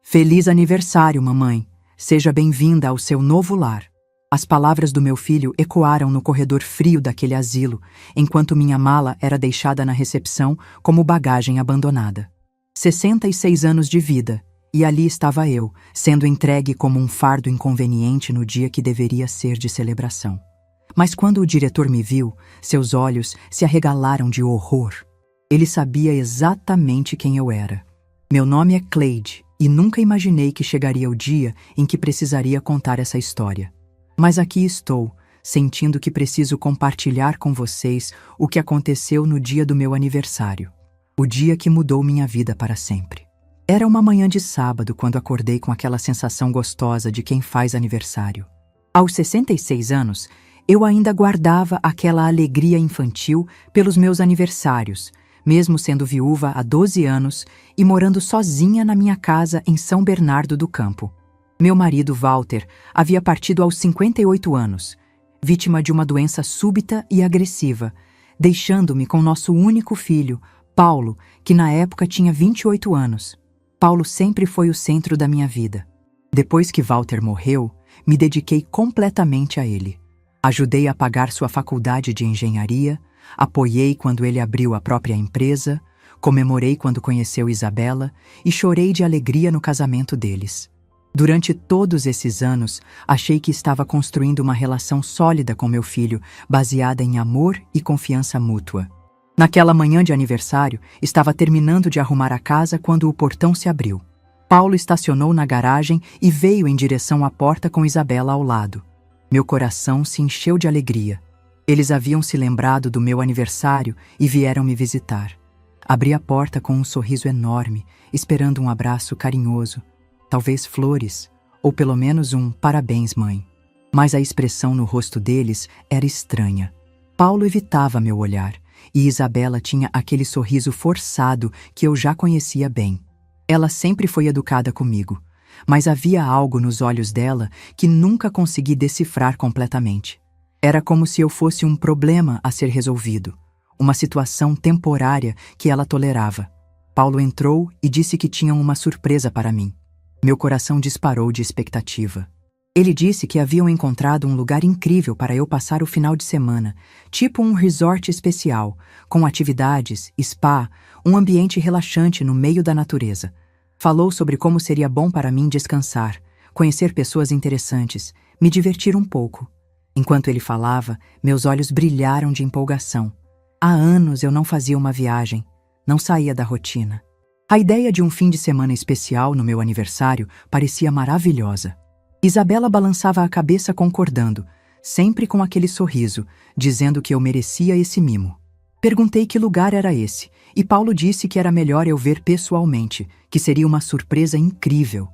Feliz aniversário, mamãe. Seja bem-vinda ao seu novo lar. As palavras do meu filho ecoaram no corredor frio daquele asilo, enquanto minha mala era deixada na recepção como bagagem abandonada. 66 anos de vida, e ali estava eu, sendo entregue como um fardo inconveniente no dia que deveria ser de celebração. Mas quando o diretor me viu, seus olhos se arregalaram de horror. Ele sabia exatamente quem eu era. Meu nome é Cleide, e nunca imaginei que chegaria o dia em que precisaria contar essa história. Mas aqui estou, sentindo que preciso compartilhar com vocês o que aconteceu no dia do meu aniversário. O dia que mudou minha vida para sempre. Era uma manhã de sábado quando acordei com aquela sensação gostosa de quem faz aniversário. Aos 66 anos, eu ainda guardava aquela alegria infantil pelos meus aniversários, mesmo sendo viúva há 12 anos e morando sozinha na minha casa em São Bernardo do Campo. Meu marido, Walter, havia partido aos 58 anos, vítima de uma doença súbita e agressiva, deixando-me com nosso único filho, Paulo, que na época tinha 28 anos. Paulo sempre foi o centro da minha vida. Depois que Walter morreu, me dediquei completamente a ele. Ajudei a pagar sua faculdade de engenharia, apoiei quando ele abriu a própria empresa, comemorei quando conheceu Isabela e chorei de alegria no casamento deles. Durante todos esses anos, achei que estava construindo uma relação sólida com meu filho, baseada em amor e confiança mútua. Naquela manhã de aniversário, estava terminando de arrumar a casa quando o portão se abriu. Paulo estacionou na garagem e veio em direção à porta com Isabela ao lado. Meu coração se encheu de alegria. Eles haviam se lembrado do meu aniversário e vieram me visitar. Abri a porta com um sorriso enorme, esperando um abraço carinhoso, talvez flores, ou pelo menos um parabéns, mãe. Mas a expressão no rosto deles era estranha. Paulo evitava meu olhar, e Isabela tinha aquele sorriso forçado que eu já conhecia bem. Ela sempre foi educada comigo, mas havia algo nos olhos dela que nunca consegui decifrar completamente. Era como se eu fosse um problema a ser resolvido, uma situação temporária que ela tolerava. Paulo entrou e disse que tinham uma surpresa para mim. Meu coração disparou de expectativa. Ele disse que haviam encontrado um lugar incrível para eu passar o final de semana, tipo um resort especial, com atividades, spa, um ambiente relaxante no meio da natureza. Falou sobre como seria bom para mim descansar, conhecer pessoas interessantes, me divertir um pouco. Enquanto ele falava, meus olhos brilharam de empolgação. Há anos eu não fazia uma viagem, não saía da rotina. A ideia de um fim de semana especial no meu aniversário parecia maravilhosa. Isabela balançava a cabeça concordando, sempre com aquele sorriso, dizendo que eu merecia esse mimo. Perguntei que lugar era esse, e Paulo disse que era melhor eu ver pessoalmente, que seria uma surpresa incrível.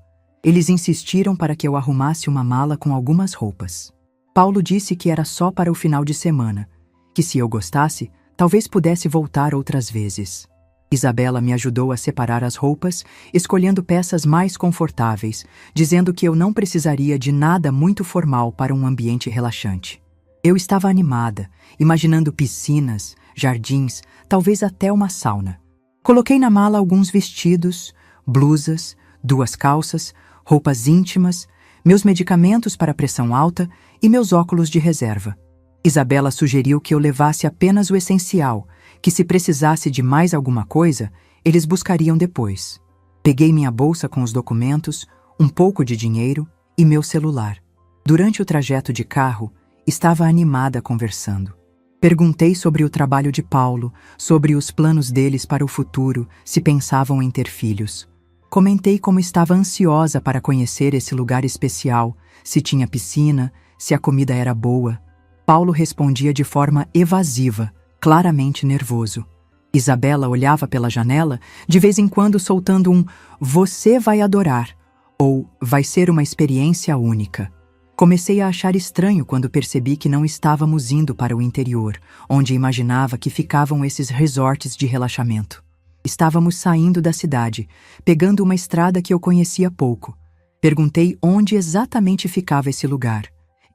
Eles insistiram para que eu arrumasse uma mala com algumas roupas. Paulo disse que era só para o final de semana, que se eu gostasse, talvez pudesse voltar outras vezes. Isabela me ajudou a separar as roupas, escolhendo peças mais confortáveis, dizendo que eu não precisaria de nada muito formal para um ambiente relaxante. Eu estava animada, imaginando piscinas, jardins, talvez até uma sauna. Coloquei na mala alguns vestidos, blusas, 2 calças, roupas íntimas, meus medicamentos para pressão alta e meus óculos de reserva. Isabela sugeriu que eu levasse apenas o essencial, que se precisasse de mais alguma coisa, eles buscariam depois. Peguei minha bolsa com os documentos, um pouco de dinheiro e meu celular. Durante o trajeto de carro, estava animada conversando. Perguntei sobre o trabalho de Paulo, sobre os planos deles para o futuro, se pensavam em ter filhos. Comentei como estava ansiosa para conhecer esse lugar especial, se tinha piscina, se a comida era boa. Paulo respondia de forma evasiva, claramente nervoso. Isabela olhava pela janela, de vez em quando soltando um "você vai adorar" ou "vai ser uma experiência única". Comecei a achar estranho quando percebi que não estávamos indo para o interior, onde imaginava que ficavam esses resorts de relaxamento. Estávamos saindo da cidade, pegando uma estrada que eu conhecia pouco. Perguntei onde exatamente ficava esse lugar.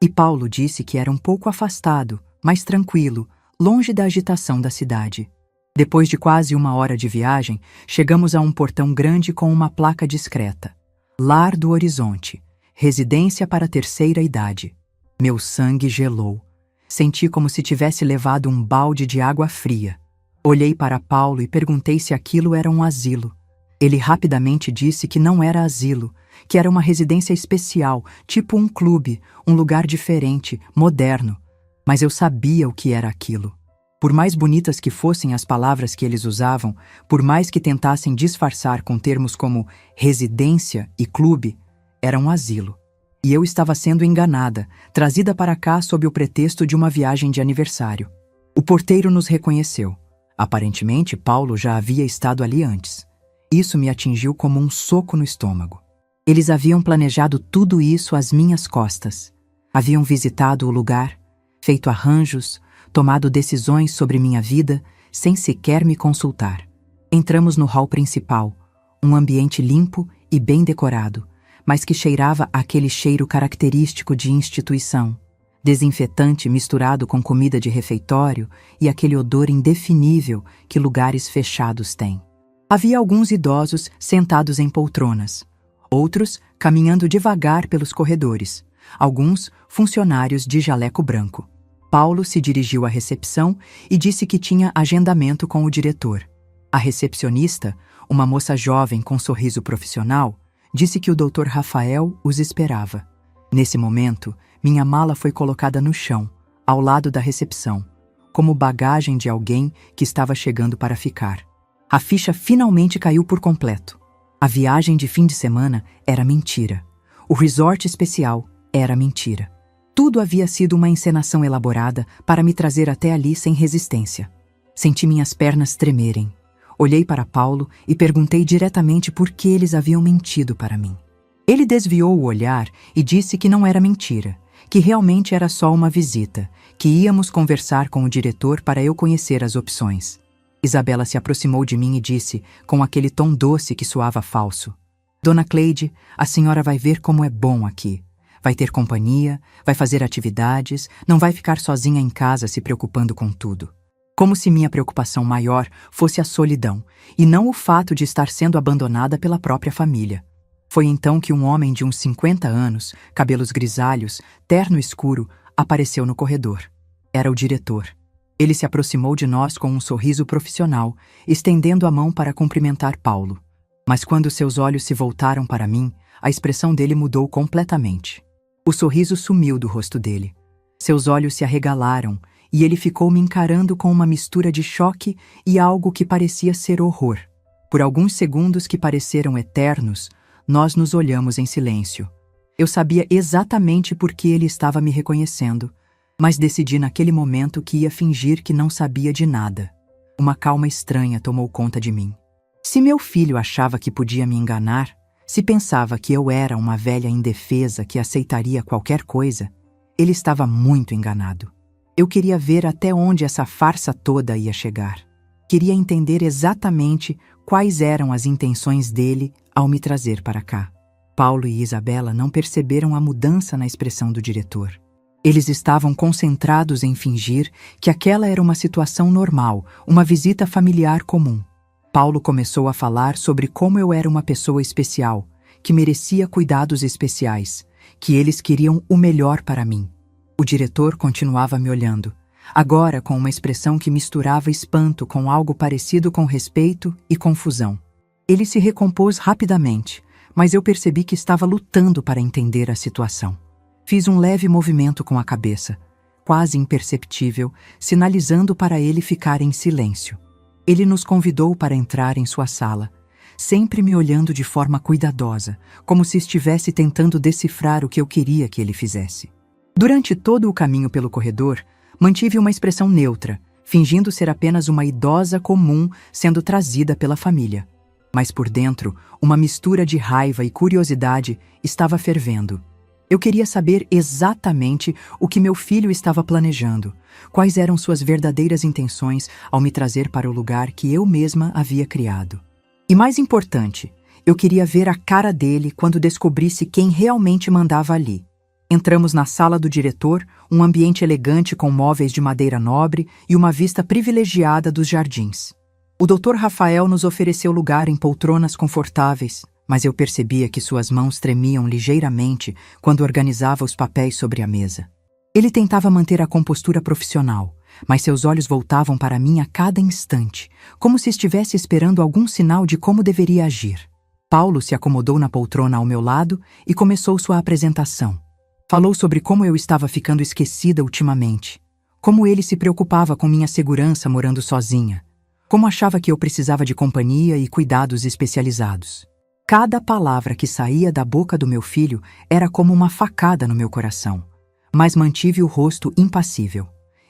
E Paulo disse que era um pouco afastado, mais tranquilo, longe da agitação da cidade. Depois de quase 1 hora de viagem, chegamos a um portão grande com uma placa discreta. Lar do Horizonte, residência para a terceira idade. Meu sangue gelou. Senti como se tivesse levado um balde de água fria. Olhei para Paulo e perguntei se aquilo era um asilo. Ele rapidamente disse que não era asilo, que era uma residência especial, tipo um clube, um lugar diferente, moderno. Mas eu sabia o que era aquilo. Por mais bonitas que fossem as palavras que eles usavam, por mais que tentassem disfarçar com termos como residência e clube, era um asilo. E eu estava sendo enganada, trazida para cá sob o pretexto de uma viagem de aniversário. O porteiro nos reconheceu. Aparentemente, Paulo já havia estado ali antes. Isso me atingiu como um soco no estômago. Eles haviam planejado tudo isso às minhas costas. Haviam visitado o lugar, feito arranjos, tomado decisões sobre minha vida sem sequer me consultar. Entramos no hall principal, um ambiente limpo e bem decorado, mas que cheirava aquele cheiro característico de instituição, desinfetante misturado com comida de refeitório e aquele odor indefinível que lugares fechados têm. Havia alguns idosos sentados em poltronas, outros caminhando devagar pelos corredores, alguns funcionários de jaleco branco. Paulo se dirigiu à recepção e disse que tinha agendamento com o diretor. A recepcionista, uma moça jovem com sorriso profissional, disse que o Dr. Rafael os esperava. Nesse momento, minha mala foi colocada no chão, ao lado da recepção, como bagagem de alguém que estava chegando para ficar. A ficha finalmente caiu por completo. A viagem de fim de semana era mentira. O resort especial era mentira. Tudo havia sido uma encenação elaborada para me trazer até ali sem resistência. Senti minhas pernas tremerem. Olhei para Paulo e perguntei diretamente por que eles haviam mentido para mim. Ele desviou o olhar e disse que não era mentira, que realmente era só uma visita, que íamos conversar com o diretor para eu conhecer as opções. Isabela se aproximou de mim e disse, com aquele tom doce que soava falso: Dona Cleide, a senhora vai ver como é bom aqui. Vai ter companhia, vai fazer atividades, não vai ficar sozinha em casa se preocupando com tudo. Como se minha preocupação maior fosse a solidão, e não o fato de estar sendo abandonada pela própria família. Foi então que um homem de uns 50 anos, cabelos grisalhos, terno escuro, apareceu no corredor. Era o diretor. Ele se aproximou de nós com um sorriso profissional, estendendo a mão para cumprimentar Paulo. Mas quando seus olhos se voltaram para mim, a expressão dele mudou completamente. O sorriso sumiu do rosto dele. Seus olhos se arregalaram e ele ficou me encarando com uma mistura de choque e algo que parecia ser horror. Por alguns segundos que pareceram eternos, nós nos olhamos em silêncio. Eu sabia exatamente por que ele estava me reconhecendo, mas decidi naquele momento que ia fingir que não sabia de nada. Uma calma estranha tomou conta de mim. Se meu filho achava que podia me enganar, se pensava que eu era uma velha indefesa que aceitaria qualquer coisa, ele estava muito enganado. Eu queria ver até onde essa farsa toda ia chegar. Queria entender exatamente quais eram as intenções dele ao me trazer para cá. Paulo e Isabela não perceberam a mudança na expressão do diretor. Eles estavam concentrados em fingir que aquela era uma situação normal, uma visita familiar comum. Paulo começou a falar sobre como eu era uma pessoa especial, que merecia cuidados especiais, que eles queriam o melhor para mim. O diretor continuava me olhando, agora com uma expressão que misturava espanto com algo parecido com respeito e confusão. Ele se recompôs rapidamente, mas eu percebi que estava lutando para entender a situação. Fiz um leve movimento com a cabeça, quase imperceptível, sinalizando para ele ficar em silêncio. Ele nos convidou para entrar em sua sala, sempre me olhando de forma cuidadosa, como se estivesse tentando decifrar o que eu queria que ele fizesse. Durante todo o caminho pelo corredor, mantive uma expressão neutra, fingindo ser apenas uma idosa comum sendo trazida pela família. Mas por dentro, uma mistura de raiva e curiosidade estava fervendo. Eu queria saber exatamente o que meu filho estava planejando, quais eram suas verdadeiras intenções ao me trazer para o lugar que eu mesma havia criado. E mais importante, eu queria ver a cara dele quando descobrisse quem realmente mandava ali. Entramos na sala do diretor, um ambiente elegante com móveis de madeira nobre e uma vista privilegiada dos jardins. O Dr. Rafael nos ofereceu lugar em poltronas confortáveis, mas eu percebia que suas mãos tremiam ligeiramente quando organizava os papéis sobre a mesa. Ele tentava manter a compostura profissional, mas seus olhos voltavam para mim a cada instante, como se estivesse esperando algum sinal de como deveria agir. Paulo se acomodou na poltrona ao meu lado e começou sua apresentação. Falou sobre como eu estava ficando esquecida ultimamente, como ele se preocupava com minha segurança morando sozinha, como achava que eu precisava de companhia e cuidados especializados. Cada palavra que saía da boca do meu filho era como uma facada no meu coração, mas mantive o rosto impassível.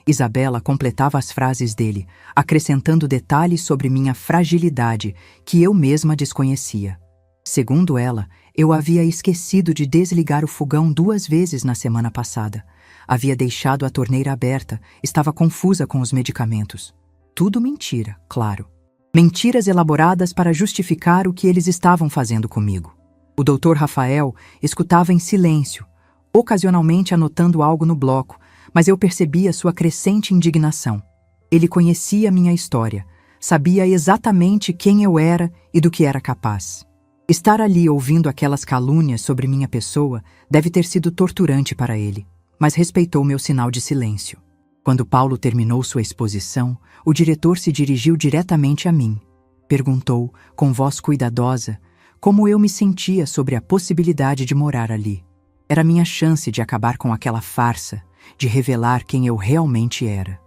Isabela completava as frases dele, acrescentando detalhes sobre minha fragilidade que eu mesma desconhecia. Segundo ela, eu havia esquecido de desligar o fogão 2 vezes na semana passada. Havia deixado a torneira aberta, estava confusa com os medicamentos. Tudo mentira, claro. Mentiras elaboradas para justificar o que eles estavam fazendo comigo. O Dr. Rafael escutava em silêncio, ocasionalmente anotando algo no bloco, mas eu percebia sua crescente indignação. Ele conhecia minha história, sabia exatamente quem eu era e do que era capaz. Estar ali ouvindo aquelas calúnias sobre minha pessoa deve ter sido torturante para ele, mas respeitou meu sinal de silêncio. Quando Paulo terminou sua exposição, o diretor se dirigiu diretamente a mim. Perguntou, com voz cuidadosa, como eu me sentia sobre a possibilidade de morar ali. Era minha chance de acabar com aquela farsa, de revelar quem eu realmente era.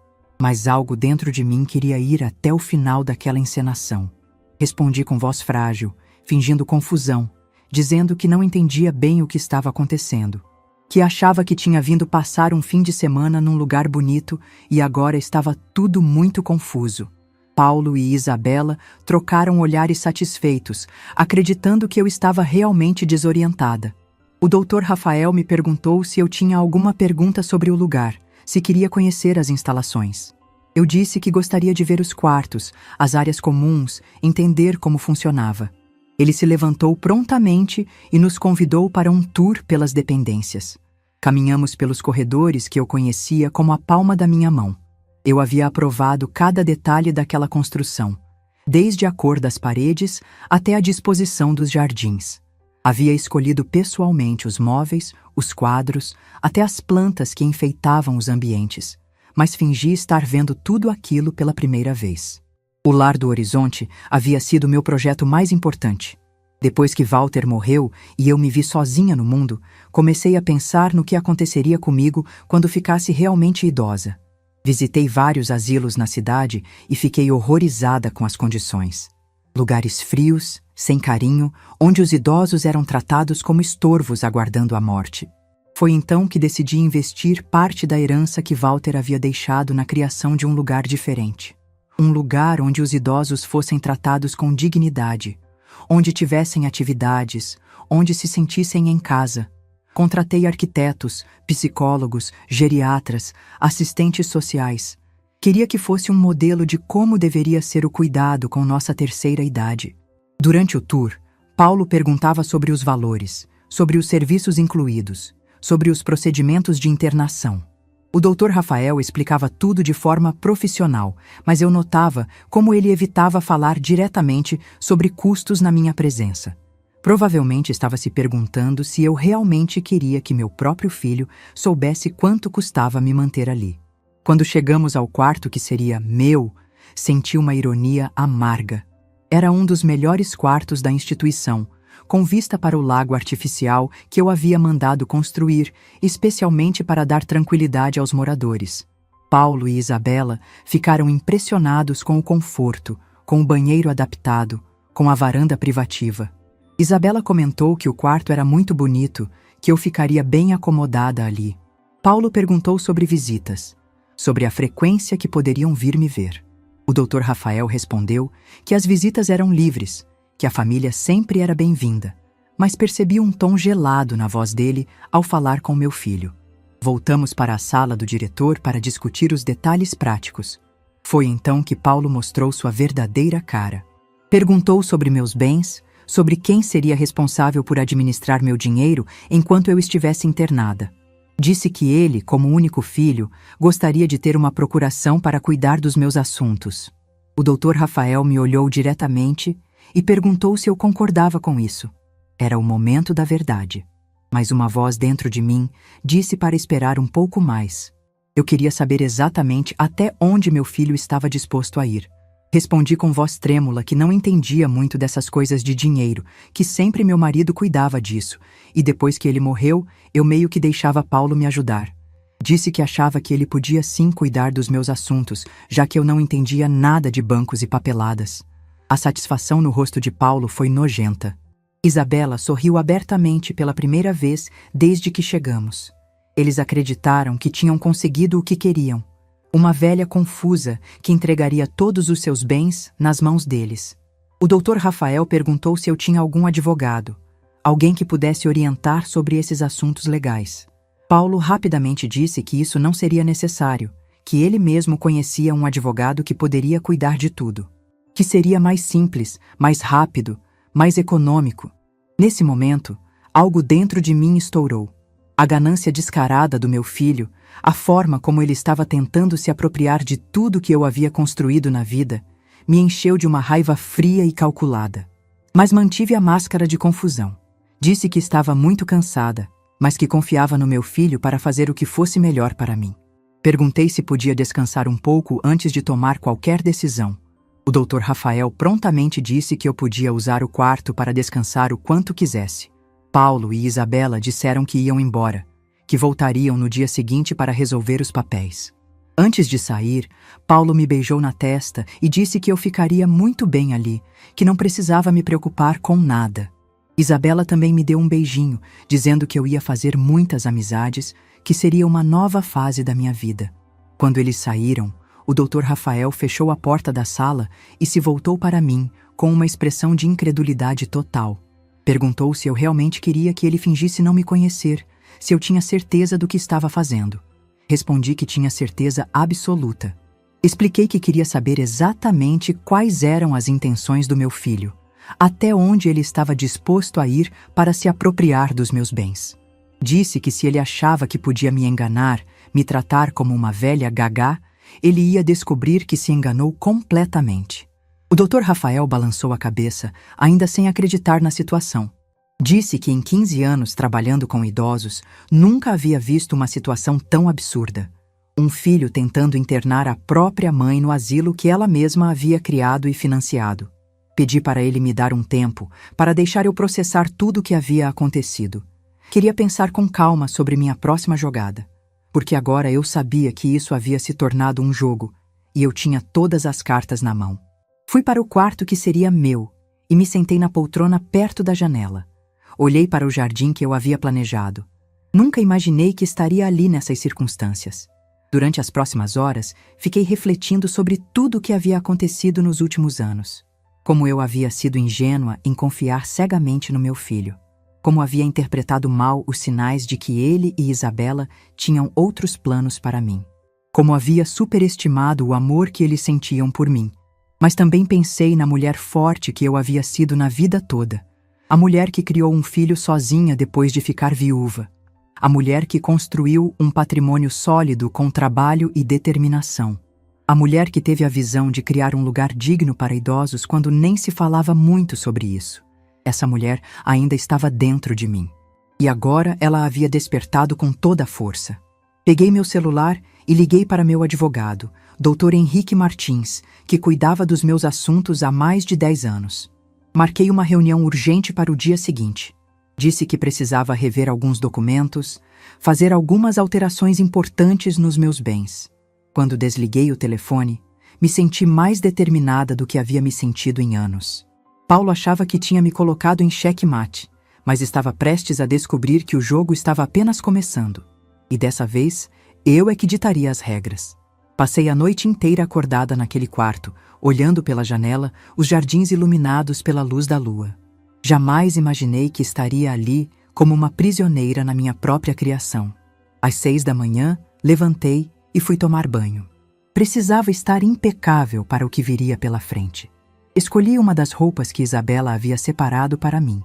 Mas algo dentro de mim queria ir até o final daquela encenação. Respondi com voz frágil, fingindo confusão, dizendo que não entendia bem o que estava acontecendo, que achava que tinha vindo passar um fim de semana num lugar bonito e agora estava tudo muito confuso. Paulo e Isabela trocaram olhares satisfeitos, acreditando que eu estava realmente desorientada. O Dr. Rafael me perguntou se eu tinha alguma pergunta sobre o lugar, se queria conhecer as instalações. Eu disse que gostaria de ver os quartos, as áreas comuns, entender como funcionava. Ele se levantou prontamente e nos convidou para um tour pelas dependências. Caminhamos pelos corredores que eu conhecia como a palma da minha mão. Eu havia aprovado cada detalhe daquela construção, desde a cor das paredes até a disposição dos jardins. Havia escolhido pessoalmente os móveis, os quadros, até as plantas que enfeitavam os ambientes, mas fingi estar vendo tudo aquilo pela primeira vez. O Lar do Horizonte havia sido meu projeto mais importante. Depois que Walter morreu e eu me vi sozinha no mundo, comecei a pensar no que aconteceria comigo quando ficasse realmente idosa. Visitei vários asilos na cidade e fiquei horrorizada com as condições. Lugares frios, sem carinho, onde os idosos eram tratados como estorvos aguardando a morte. Foi então que decidi investir parte da herança que Walter havia deixado na criação de um lugar diferente. Um lugar onde os idosos fossem tratados com dignidade, onde tivessem atividades, onde se sentissem em casa. Contratei arquitetos, psicólogos, geriatras, assistentes sociais. Queria que fosse um modelo de como deveria ser o cuidado com nossa terceira idade. Durante o tour, Paulo perguntava sobre os valores, sobre os serviços incluídos, sobre os procedimentos de internação. O Dr. Rafael explicava tudo de forma profissional, mas eu notava como ele evitava falar diretamente sobre custos na minha presença. Provavelmente estava se perguntando se eu realmente queria que meu próprio filho soubesse quanto custava me manter ali. Quando chegamos ao quarto que seria meu, senti uma ironia amarga. Era um dos melhores quartos da instituição, com vista para o lago artificial que eu havia mandado construir, especialmente para dar tranquilidade aos moradores. Paulo e Isabela ficaram impressionados com o conforto, com o banheiro adaptado, com a varanda privativa. Isabela comentou que o quarto era muito bonito, que eu ficaria bem acomodada ali. Paulo perguntou sobre visitas, sobre a frequência que poderiam vir me ver. O Dr. Rafael respondeu que as visitas eram livres, que a família sempre era bem-vinda, mas percebi um tom gelado na voz dele ao falar com meu filho. Voltamos para a sala do diretor para discutir os detalhes práticos. Foi então que Paulo mostrou sua verdadeira cara. Perguntou sobre meus bens, sobre quem seria responsável por administrar meu dinheiro enquanto eu estivesse internada. Disse que ele, como único filho, gostaria de ter uma procuração para cuidar dos meus assuntos. O Dr. Rafael me olhou diretamente e perguntou se eu concordava com isso. Era o momento da verdade. Mas uma voz dentro de mim disse para esperar um pouco mais. Eu queria saber exatamente até onde meu filho estava disposto a ir. Respondi com voz trêmula que não entendia muito dessas coisas de dinheiro, que sempre meu marido cuidava disso, e depois que ele morreu, eu meio que deixava Paulo me ajudar. Disse que achava que ele podia sim cuidar dos meus assuntos, já que eu não entendia nada de bancos e papeladas. A satisfação no rosto de Paulo foi nojenta. Isabela sorriu abertamente pela primeira vez desde que chegamos. Eles acreditaram que tinham conseguido o que queriam. Uma velha confusa que entregaria todos os seus bens nas mãos deles. O Dr. Rafael perguntou se eu tinha algum advogado, alguém que pudesse orientar sobre esses assuntos legais. Paulo rapidamente disse que isso não seria necessário, que ele mesmo conhecia um advogado que poderia cuidar de tudo. Que seria mais simples, mais rápido, mais econômico. Nesse momento, algo dentro de mim estourou. A ganância descarada do meu filho, a forma como ele estava tentando se apropriar de tudo que eu havia construído na vida, me encheu de uma raiva fria e calculada. Mas mantive a máscara de confusão. Disse que estava muito cansada, mas que confiava no meu filho para fazer o que fosse melhor para mim. Perguntei se podia descansar um pouco antes de tomar qualquer decisão. O Dr. Rafael prontamente disse que eu podia usar o quarto para descansar o quanto quisesse. Paulo e Isabela disseram que iam embora, que voltariam no dia seguinte para resolver os papéis. Antes de sair, Paulo me beijou na testa e disse que eu ficaria muito bem ali, que não precisava me preocupar com nada. Isabela também me deu um beijinho, dizendo que eu ia fazer muitas amizades, que seria uma nova fase da minha vida. Quando eles saíram, o Dr. Rafael fechou a porta da sala e se voltou para mim com uma expressão de incredulidade total. Perguntou se eu realmente queria que ele fingisse não me conhecer, se eu tinha certeza do que estava fazendo. Respondi que tinha certeza absoluta. Expliquei que queria saber exatamente quais eram as intenções do meu filho, até onde ele estava disposto a ir para se apropriar dos meus bens. Disse que se ele achava que podia me enganar, me tratar como uma velha gagá, ele ia descobrir que se enganou completamente. O Dr. Rafael balançou a cabeça, ainda sem acreditar na situação. Disse que em 15 anos trabalhando com idosos, nunca havia visto uma situação tão absurda. Um filho tentando internar a própria mãe no asilo que ela mesma havia criado e financiado. Pedi para ele me dar um tempo, para deixar eu processar tudo o que havia acontecido. Queria pensar com calma sobre minha próxima jogada, porque agora eu sabia que isso havia se tornado um jogo, e eu tinha todas as cartas na mão. Fui para o quarto que seria meu, e me sentei na poltrona perto da janela. Olhei para o jardim que eu havia planejado. Nunca imaginei que estaria ali nessas circunstâncias. Durante as próximas horas, fiquei refletindo sobre tudo o que havia acontecido nos últimos anos. Como eu havia sido ingênua em confiar cegamente no meu filho. Como havia interpretado mal os sinais de que ele e Isabela tinham outros planos para mim. Como havia superestimado o amor que eles sentiam por mim. Mas também pensei na mulher forte que eu havia sido na vida toda. A mulher que criou um filho sozinha depois de ficar viúva. A mulher que construiu um patrimônio sólido com trabalho e determinação. A mulher que teve a visão de criar um lugar digno para idosos quando nem se falava muito sobre isso. Essa mulher ainda estava dentro de mim. E agora ela havia despertado com toda a força. Peguei meu celular e liguei para meu advogado, Dr. Henrique Martins, que cuidava dos meus assuntos há mais de 10 anos. Marquei uma reunião urgente para o dia seguinte. Disse que precisava rever alguns documentos, fazer algumas alterações importantes nos meus bens. Quando desliguei o telefone, me senti mais determinada do que havia me sentido em anos. Paulo achava que tinha me colocado em xeque-mate, mas estava prestes a descobrir que o jogo estava apenas começando. E dessa vez, eu é que ditaria as regras. Passei a noite inteira acordada naquele quarto, olhando pela janela os jardins iluminados pela luz da lua. Jamais imaginei que estaria ali como uma prisioneira na minha própria criação. Às 6 da manhã, levantei e fui tomar banho. Precisava estar impecável para o que viria pela frente. Escolhi uma das roupas que Isabela havia separado para mim.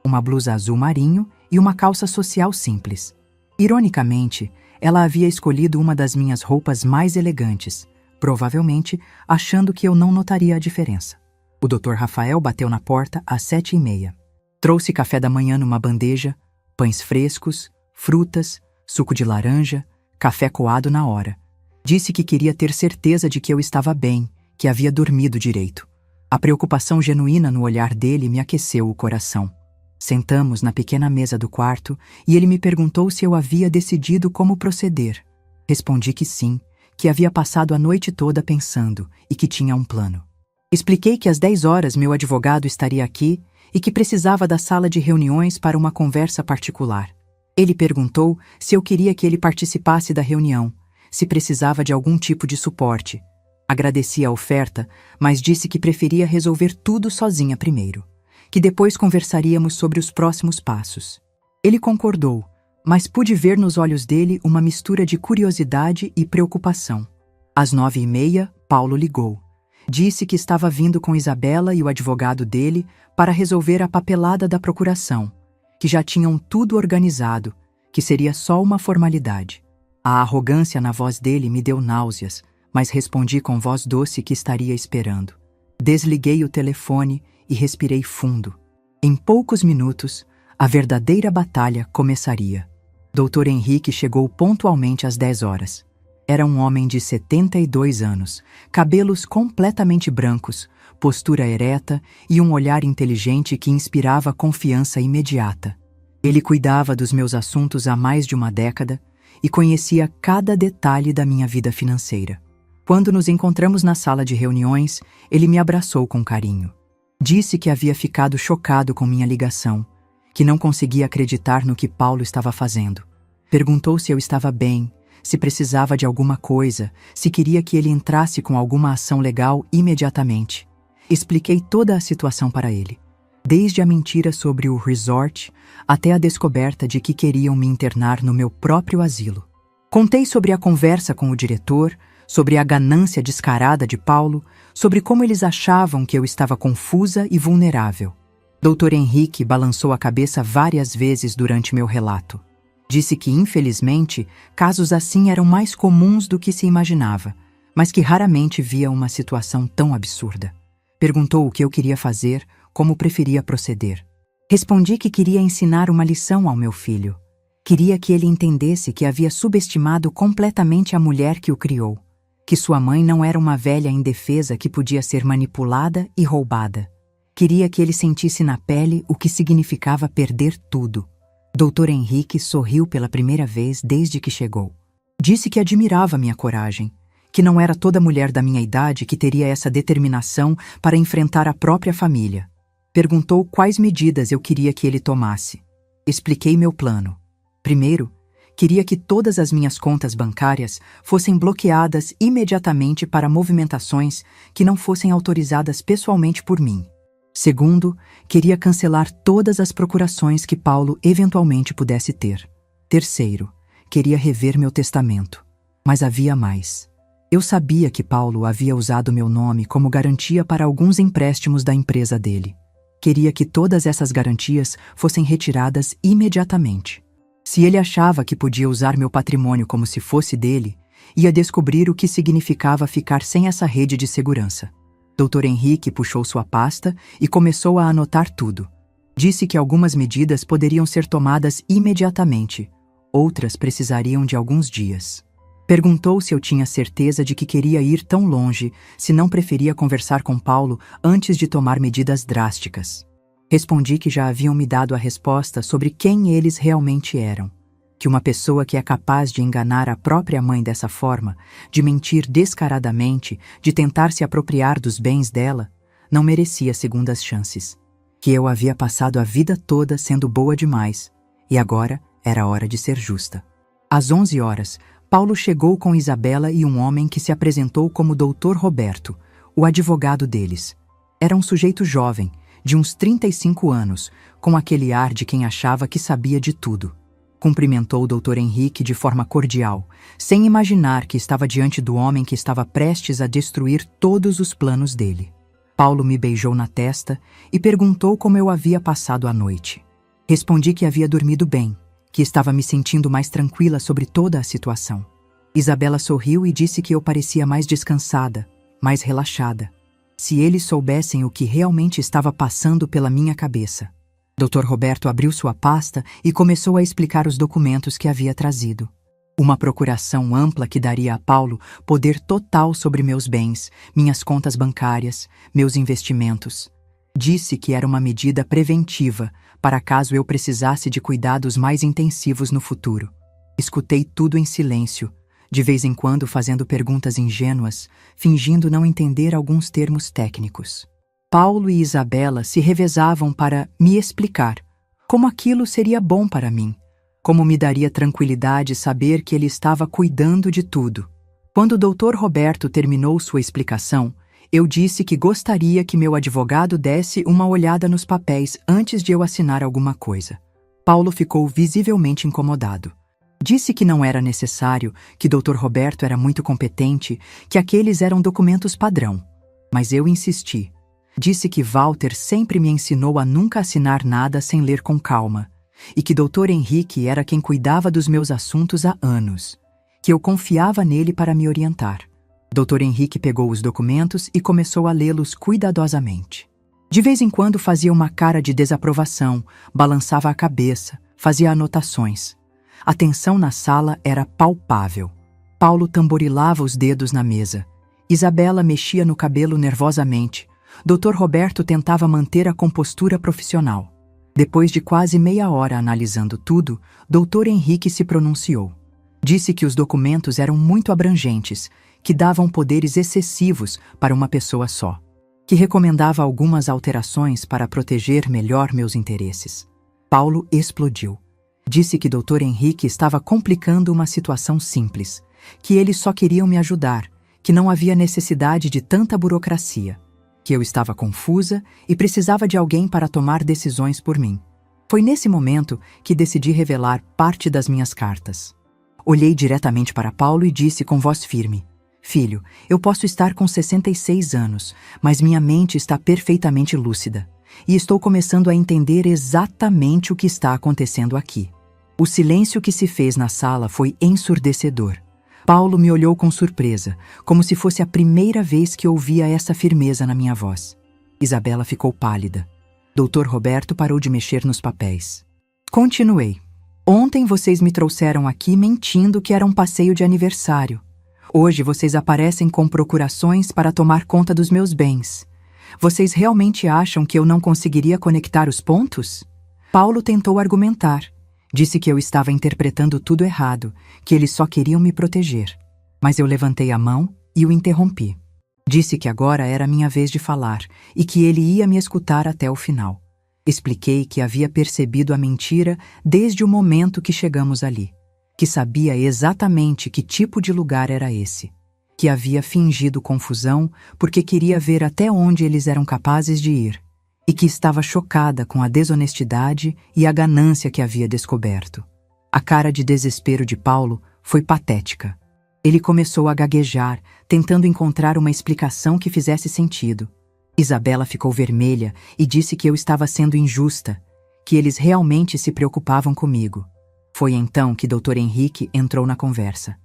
Uma blusa azul marinho e uma calça social simples. Ironicamente, ela havia escolhido uma das minhas roupas mais elegantes, provavelmente achando que eu não notaria a diferença. O Dr. Rafael bateu na porta às 7h30. Trouxe café da manhã numa bandeja, pães frescos, frutas, suco de laranja, café coado na hora. Disse que queria ter certeza de que eu estava bem, que havia dormido direito. A preocupação genuína no olhar dele me aqueceu o coração. Sentamos na pequena mesa do quarto e ele me perguntou se eu havia decidido como proceder. Respondi que sim, que havia passado a noite toda pensando e que tinha um plano. Expliquei que às 10 horas meu advogado estaria aqui e que precisava da sala de reuniões para uma conversa particular. Ele perguntou se eu queria que ele participasse da reunião, se precisava de algum tipo de suporte. Agradeci a oferta, mas disse que preferia resolver tudo sozinha primeiro, que depois conversaríamos sobre os próximos passos. Ele concordou, mas pude ver nos olhos dele uma mistura de curiosidade e preocupação. Às 9h30, Paulo ligou. Disse que estava vindo com Isabela e o advogado dele para resolver a papelada da procuração, que já tinham tudo organizado, que seria só uma formalidade. A arrogância na voz dele me deu náuseas, mas respondi com voz doce que estaria esperando. Desliguei o telefone e respirei fundo. Em poucos minutos, a verdadeira batalha começaria. Dr. Henrique chegou pontualmente às 10 horas. Era um homem de 72 anos, cabelos completamente brancos, postura ereta e um olhar inteligente que inspirava confiança imediata. Ele cuidava dos meus assuntos há mais de uma década e conhecia cada detalhe da minha vida financeira. Quando nos encontramos na sala de reuniões, ele me abraçou com carinho. Disse que havia ficado chocado com minha ligação, que não conseguia acreditar no que Paulo estava fazendo. Perguntou se eu estava bem, se precisava de alguma coisa, se queria que ele entrasse com alguma ação legal imediatamente. Expliquei toda a situação para ele, desde a mentira sobre o resort até a descoberta de que queriam me internar no meu próprio asilo. Contei sobre a conversa com o diretor, sobre a ganância descarada de Paulo, sobre como eles achavam que eu estava confusa e vulnerável. Dr. Henrique balançou a cabeça várias vezes durante meu relato. Disse que, infelizmente, casos assim eram mais comuns do que se imaginava, mas que raramente via uma situação tão absurda. Perguntou o que eu queria fazer, como preferia proceder. Respondi que queria ensinar uma lição ao meu filho. Queria que ele entendesse que havia subestimado completamente a mulher que o criou, que sua mãe não era uma velha indefesa que podia ser manipulada e roubada. Queria que ele sentisse na pele o que significava perder tudo. Dr. Henrique sorriu pela primeira vez desde que chegou. Disse que admirava minha coragem, que não era toda mulher da minha idade que teria essa determinação para enfrentar a própria família. Perguntou quais medidas eu queria que ele tomasse. Expliquei meu plano. Primeiro, queria que todas as minhas contas bancárias fossem bloqueadas imediatamente para movimentações que não fossem autorizadas pessoalmente por mim. Segundo, queria cancelar todas as procurações que Paulo eventualmente pudesse ter. Terceiro, queria rever meu testamento. Mas havia mais. Eu sabia que Paulo havia usado meu nome como garantia para alguns empréstimos da empresa dele. Queria que todas essas garantias fossem retiradas imediatamente. Se ele achava que podia usar meu patrimônio como se fosse dele, ia descobrir o que significava ficar sem essa rede de segurança. Dr. Henrique puxou sua pasta e começou a anotar tudo. Disse que algumas medidas poderiam ser tomadas imediatamente, outras precisariam de alguns dias. Perguntou se eu tinha certeza de que queria ir tão longe, se não preferia conversar com Paulo antes de tomar medidas drásticas. Respondi que já haviam me dado a resposta sobre quem eles realmente eram. Que uma pessoa que é capaz de enganar a própria mãe dessa forma, de mentir descaradamente, de tentar se apropriar dos bens dela, não merecia segundas chances. Que eu havia passado a vida toda sendo boa demais, e agora era hora de ser justa. Às 11 horas, Paulo chegou com Isabela e um homem que se apresentou como Dr. Roberto, o advogado deles. Era um sujeito jovem, de uns 35 anos, com aquele ar de quem achava que sabia de tudo. Cumprimentou o Dr. Henrique de forma cordial, sem imaginar que estava diante do homem que estava prestes a destruir todos os planos dele. Paulo me beijou na testa e perguntou como eu havia passado a noite. Respondi que havia dormido bem, que estava me sentindo mais tranquila sobre toda a situação. Isabela sorriu e disse que eu parecia mais descansada, mais relaxada. Se eles soubessem o que realmente estava passando pela minha cabeça. Dr. Roberto abriu sua pasta e começou a explicar os documentos que havia trazido. Uma procuração ampla que daria a Paulo poder total sobre meus bens, minhas contas bancárias, meus investimentos. Disse que era uma medida preventiva, para caso eu precisasse de cuidados mais intensivos no futuro. Escutei tudo em silêncio, de vez em quando fazendo perguntas ingênuas, fingindo não entender alguns termos técnicos. Paulo e Isabela se revezavam para me explicar como aquilo seria bom para mim, como me daria tranquilidade saber que ele estava cuidando de tudo. Quando o Dr. Roberto terminou sua explicação, eu disse que gostaria que meu advogado desse uma olhada nos papéis antes de eu assinar alguma coisa. Paulo ficou visivelmente incomodado. Disse que não era necessário, que Dr. Roberto era muito competente, que aqueles eram documentos padrão. Mas eu insisti. Disse que Walter sempre me ensinou a nunca assinar nada sem ler com calma, e que Dr. Henrique era quem cuidava dos meus assuntos há anos, que eu confiava nele para me orientar. Dr. Henrique pegou os documentos e começou a lê-los cuidadosamente. De vez em quando fazia uma cara de desaprovação, balançava a cabeça, fazia anotações. A tensão na sala era palpável. Paulo tamborilava os dedos na mesa. Isabela mexia no cabelo nervosamente. Dr. Roberto tentava manter a compostura profissional. Depois de quase meia hora analisando tudo, Dr. Henrique se pronunciou. Disse que os documentos eram muito abrangentes, que davam poderes excessivos para uma pessoa só, que recomendava algumas alterações para proteger melhor meus interesses. Paulo explodiu. Disse que Dr. Henrique estava complicando uma situação simples, que eles só queriam me ajudar, que não havia necessidade de tanta burocracia, que eu estava confusa e precisava de alguém para tomar decisões por mim. Foi nesse momento que decidi revelar parte das minhas cartas. Olhei diretamente para Paulo e disse com voz firme: "Filho, eu posso estar com 66 anos, mas minha mente está perfeitamente lúcida, e estou começando a entender exatamente o que está acontecendo aqui." O silêncio que se fez na sala foi ensurdecedor. Paulo me olhou com surpresa, como se fosse a primeira vez que ouvia essa firmeza na minha voz. Isabela ficou pálida. Dr. Roberto parou de mexer nos papéis. Continuei. "Ontem vocês me trouxeram aqui mentindo que era um passeio de aniversário. Hoje vocês aparecem com procurações para tomar conta dos meus bens. Vocês realmente acham que eu não conseguiria conectar os pontos?" Paulo tentou argumentar. Disse que eu estava interpretando tudo errado, que eles só queriam me proteger. Mas eu levantei a mão e o interrompi. Disse que agora era minha vez de falar e que ele ia me escutar até o final. Expliquei que havia percebido a mentira desde o momento que chegamos ali, que sabia exatamente que tipo de lugar era esse, que havia fingido confusão porque queria ver até onde eles eram capazes de ir, e que estava chocada com a desonestidade e a ganância que havia descoberto. A cara de desespero de Paulo foi patética. Ele começou a gaguejar, tentando encontrar uma explicação que fizesse sentido. Isabela ficou vermelha e disse que eu estava sendo injusta, que eles realmente se preocupavam comigo. Foi então que Dr. Henrique entrou na conversa.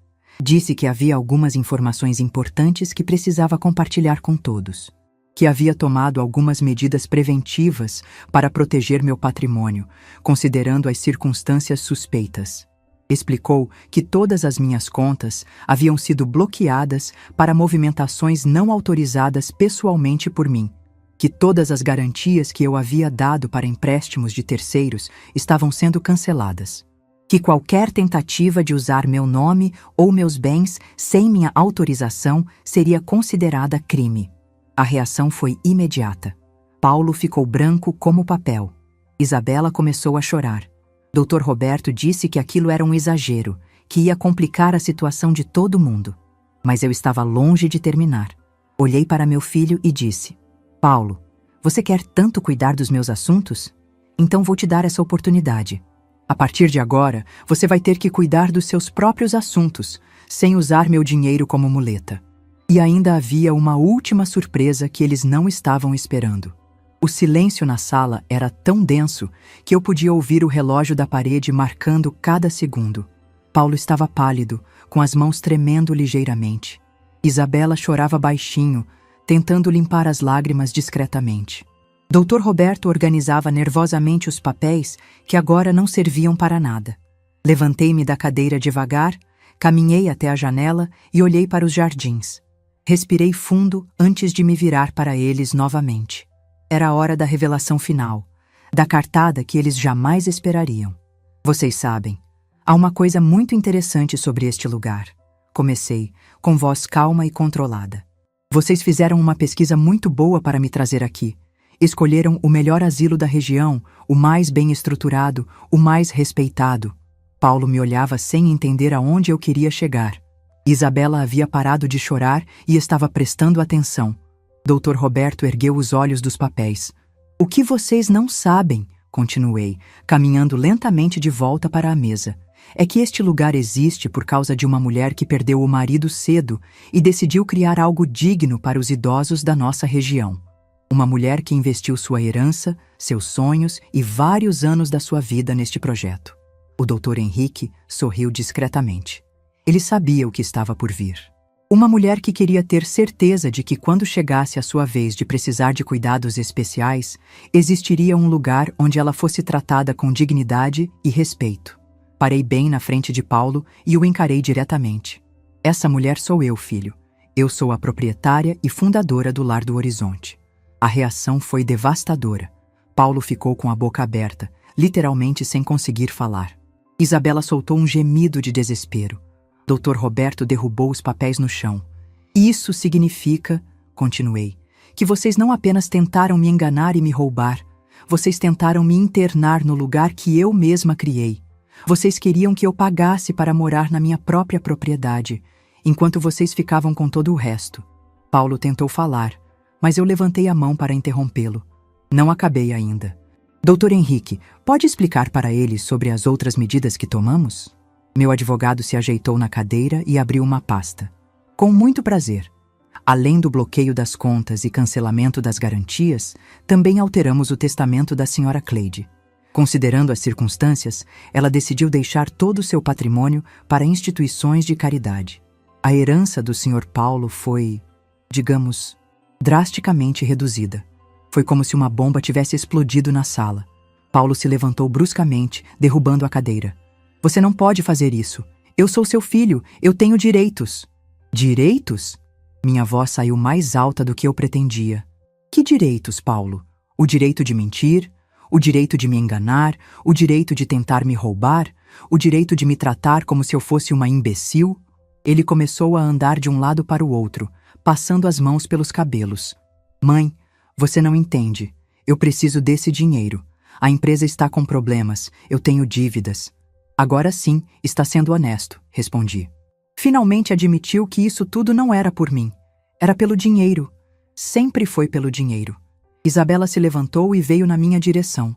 Disse que havia algumas informações importantes que precisava compartilhar com todos, que havia tomado algumas medidas preventivas para proteger meu patrimônio, considerando as circunstâncias suspeitas. Explicou que todas as minhas contas haviam sido bloqueadas para movimentações não autorizadas pessoalmente por mim, que todas as garantias que eu havia dado para empréstimos de terceiros estavam sendo canceladas, que qualquer tentativa de usar meu nome ou meus bens sem minha autorização seria considerada crime. A reação foi imediata. Paulo ficou branco como papel. Isabela começou a chorar. Dr. Roberto disse que aquilo era um exagero, que ia complicar a situação de todo mundo. Mas eu estava longe de terminar. Olhei para meu filho e disse: "Paulo, você quer tanto cuidar dos meus assuntos? Então vou te dar essa oportunidade. A partir de agora, você vai ter que cuidar dos seus próprios assuntos, sem usar meu dinheiro como muleta." E ainda havia uma última surpresa que eles não estavam esperando. O silêncio na sala era tão denso que eu podia ouvir o relógio da parede marcando cada segundo. Paulo estava pálido, com as mãos tremendo ligeiramente. Isabela chorava baixinho, tentando limpar as lágrimas discretamente. Dr. Roberto organizava nervosamente os papéis que agora não serviam para nada. Levantei-me da cadeira devagar, caminhei até a janela e olhei para os jardins. Respirei fundo antes de me virar para eles novamente. Era a hora da revelação final, da cartada que eles jamais esperariam. Vocês sabem, há uma coisa muito interessante sobre este lugar. Comecei, com voz calma e controlada. Vocês fizeram uma pesquisa muito boa para me trazer aqui. Escolheram o melhor asilo da região, o mais bem estruturado, o mais respeitado. Paulo me olhava sem entender aonde eu queria chegar. Isabela havia parado de chorar e estava prestando atenção. Dr. Roberto ergueu os olhos dos papéis. O que vocês não sabem, continuei, caminhando lentamente de volta para a mesa, é que este lugar existe por causa de uma mulher que perdeu o marido cedo e decidiu criar algo digno para os idosos da nossa região. Uma mulher que investiu sua herança, seus sonhos e vários anos da sua vida neste projeto. O Dr. Henrique sorriu discretamente. Ele sabia o que estava por vir. Uma mulher que queria ter certeza de que quando chegasse a sua vez de precisar de cuidados especiais, existiria um lugar onde ela fosse tratada com dignidade e respeito. Parei bem na frente de Paulo e o encarei diretamente. Essa mulher sou eu, filho. Eu sou a proprietária e fundadora do Lar do Horizonte. A reação foi devastadora. Paulo ficou com a boca aberta, literalmente sem conseguir falar. Isabela soltou um gemido de desespero. Dr. Roberto derrubou os papéis no chão. Isso significa, continuei, que vocês não apenas tentaram me enganar e me roubar, vocês tentaram me internar no lugar que eu mesma criei. Vocês queriam que eu pagasse para morar na minha própria propriedade, enquanto vocês ficavam com todo o resto. Paulo tentou falar, mas eu levantei a mão para interrompê-lo. Não acabei ainda. Dr. Henrique, pode explicar para ele sobre as outras medidas que tomamos? Meu advogado se ajeitou na cadeira e abriu uma pasta. Com muito prazer. Além do bloqueio das contas e cancelamento das garantias, também alteramos o testamento da Sra. Cleide. Considerando as circunstâncias, ela decidiu deixar todo o seu patrimônio para instituições de caridade. A herança do Sr. Paulo foi, digamos, drasticamente reduzida. Foi como se uma bomba tivesse explodido na sala. Paulo se levantou bruscamente, derrubando a cadeira. Você não pode fazer isso. Eu sou seu filho, eu tenho direitos. Direitos? Minha voz saiu mais alta do que eu pretendia. Que direitos, Paulo? O direito de mentir? O direito de me enganar? O direito de tentar me roubar? O direito de me tratar como se eu fosse uma imbecil? Ele começou a andar de um lado para o outro, passando as mãos pelos cabelos. Mãe, você não entende. Eu preciso desse dinheiro. A empresa está com problemas. Eu tenho dívidas. Agora sim, está sendo honesto, respondi. Finalmente admitiu que isso tudo não era por mim. Era pelo dinheiro. Sempre foi pelo dinheiro. Isabela se levantou e veio na minha direção.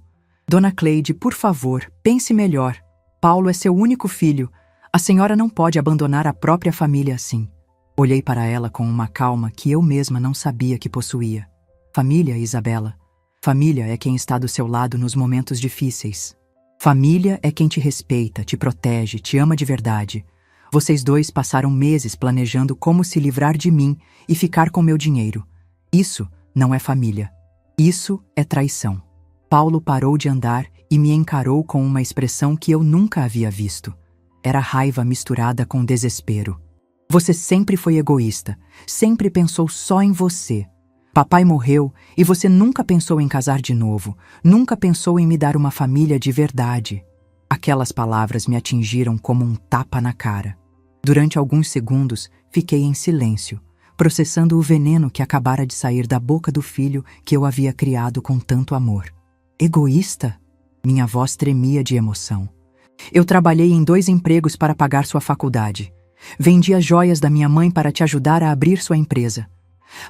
Dona Cleide, por favor, pense melhor. Paulo é seu único filho. A senhora não pode abandonar a própria família assim. Olhei para ela com uma calma que eu mesma não sabia que possuía. Família, Isabela. Família é quem está do seu lado nos momentos difíceis. Família é quem te respeita, te protege, te ama de verdade. Vocês dois passaram meses planejando como se livrar de mim e ficar com meu dinheiro. Isso não é família. Isso é traição. Paulo parou de andar e me encarou com uma expressão que eu nunca havia visto. Era raiva misturada com desespero. Você sempre foi egoísta, sempre pensou só em você. Papai morreu e você nunca pensou em casar de novo, nunca pensou em me dar uma família de verdade. Aquelas palavras me atingiram como um tapa na cara. Durante alguns segundos, fiquei em silêncio, processando o veneno que acabara de sair da boca do filho que eu havia criado com tanto amor. Egoísta? Minha voz tremia de emoção. Eu trabalhei em 2 empregos para pagar sua faculdade. Vendi as joias da minha mãe para te ajudar a abrir sua empresa.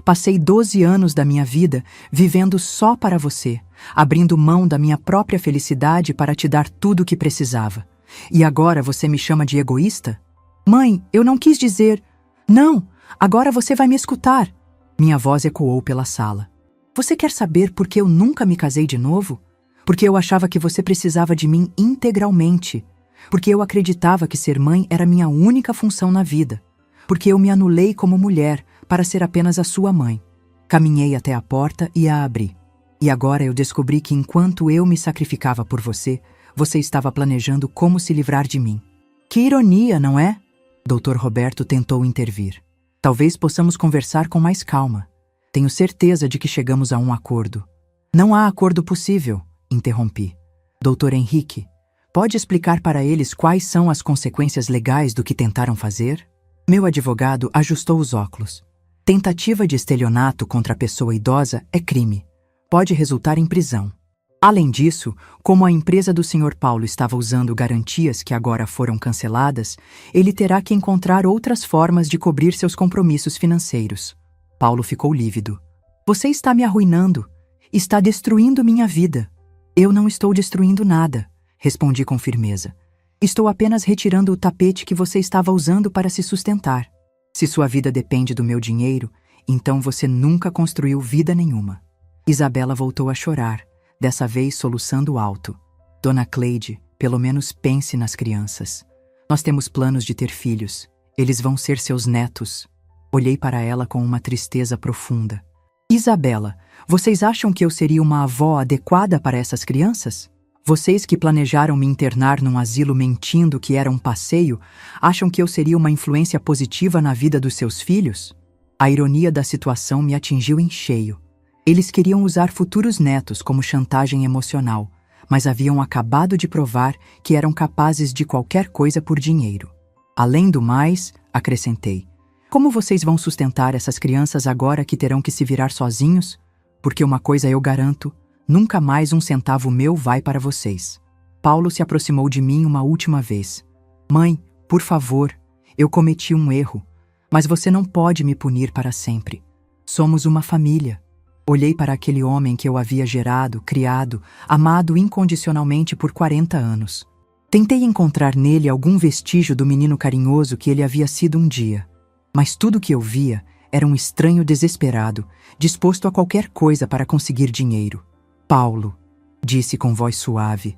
Passei 12 anos da minha vida vivendo só para você, abrindo mão da minha própria felicidade para te dar tudo o que precisava. E agora você me chama de egoísta? Mãe, eu não quis dizer... Não, agora você vai me escutar. Minha voz ecoou pela sala. Você quer saber por que eu nunca me casei de novo? Porque eu achava que você precisava de mim integralmente. Porque eu acreditava que ser mãe era minha única função na vida. Porque eu me anulei como mulher para ser apenas a sua mãe. Caminhei até a porta e a abri. E agora eu descobri que enquanto eu me sacrificava por você, você estava planejando como se livrar de mim. Que ironia, não é? Dr. Roberto tentou intervir. Talvez possamos conversar com mais calma. Tenho certeza de que chegamos a um acordo. Não há acordo possível, interrompi. Dr. Henrique, pode explicar para eles quais são as consequências legais do que tentaram fazer? Meu advogado ajustou os óculos. Tentativa de estelionato contra a pessoa idosa é crime. Pode resultar em prisão. Além disso, como a empresa do Sr. Paulo estava usando garantias que agora foram canceladas, ele terá que encontrar outras formas de cobrir seus compromissos financeiros. Paulo ficou lívido. Você está me arruinando. Está destruindo minha vida. Eu não estou destruindo nada, respondi com firmeza. Estou apenas retirando o tapete que você estava usando para se sustentar. Se sua vida depende do meu dinheiro, então você nunca construiu vida nenhuma. Isabela voltou a chorar, dessa vez soluçando alto. Dona Cleide, pelo menos pense nas crianças. Nós temos planos de ter filhos. Eles vão ser seus netos. Olhei para ela com uma tristeza profunda. Isabela, vocês acham que eu seria uma avó adequada para essas crianças? Vocês que planejaram me internar num asilo mentindo que era um passeio, acham que eu seria uma influência positiva na vida dos seus filhos? A ironia da situação me atingiu em cheio. Eles queriam usar futuros netos como chantagem emocional, mas haviam acabado de provar que eram capazes de qualquer coisa por dinheiro. Além do mais, acrescentei, como vocês vão sustentar essas crianças agora que terão que se virar sozinhos? Porque uma coisa eu garanto, nunca mais um centavo meu vai para vocês. Paulo se aproximou de mim uma última vez. Mãe, por favor, eu cometi um erro, mas você não pode me punir para sempre. Somos uma família. Olhei para aquele homem que eu havia gerado, criado, amado incondicionalmente por 40 anos. Tentei encontrar nele algum vestígio do menino carinhoso que ele havia sido um dia. Mas tudo o que eu via era um estranho desesperado, disposto a qualquer coisa para conseguir dinheiro. Paulo, disse com voz suave,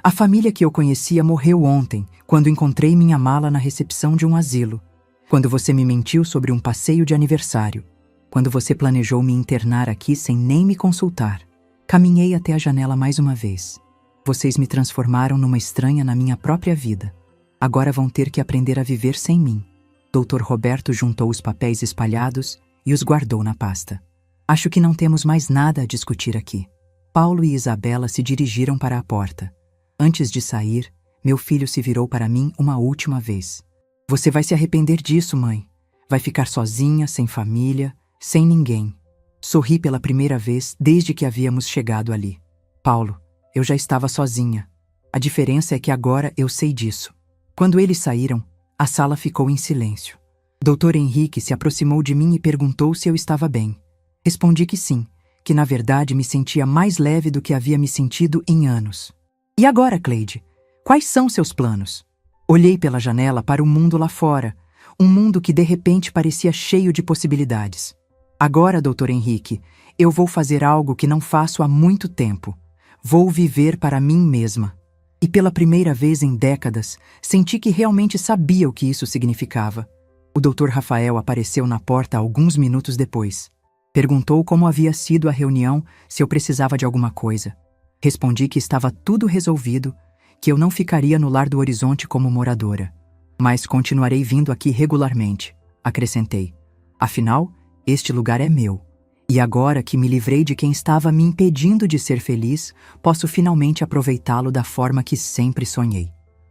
a família que eu conhecia morreu ontem, quando encontrei minha mala na recepção de um asilo. Quando você me mentiu sobre um passeio de aniversário. Quando você planejou me internar aqui sem nem me consultar. Caminhei até a janela mais uma vez. Vocês me transformaram numa estranha na minha própria vida. Agora vão ter que aprender a viver sem mim. Dr. Roberto juntou os papéis espalhados e os guardou na pasta. Acho que não temos mais nada a discutir aqui. Paulo e Isabela se dirigiram para a porta. Antes de sair, meu filho se virou para mim uma última vez. Você vai se arrepender disso, mãe. Vai ficar sozinha, sem família, sem ninguém. Sorri pela primeira vez desde que havíamos chegado ali. Paulo, eu já estava sozinha. A diferença é que agora eu sei disso. Quando eles saíram, a sala ficou em silêncio. Dr. Henrique se aproximou de mim e perguntou se eu estava bem. Respondi que sim, que na verdade me sentia mais leve do que havia me sentido em anos. E agora, Cleide? Quais são seus planos? Olhei pela janela para o mundo lá fora, um mundo que de repente parecia cheio de possibilidades. Agora, Dr. Henrique, eu vou fazer algo que não faço há muito tempo. Vou viver para mim mesma. E pela primeira vez em décadas, senti que realmente sabia o que isso significava. O Dr. Rafael apareceu na porta alguns minutos depois. Perguntou como havia sido a reunião, se eu precisava de alguma coisa. Respondi que estava tudo resolvido, que eu não ficaria no Lar do Horizonte como moradora. Mas continuarei vindo aqui regularmente, acrescentei. Afinal, este lugar é meu. E agora que me livrei de quem estava me impedindo de ser feliz, posso finalmente aproveitá-lo da forma que sempre sonhei.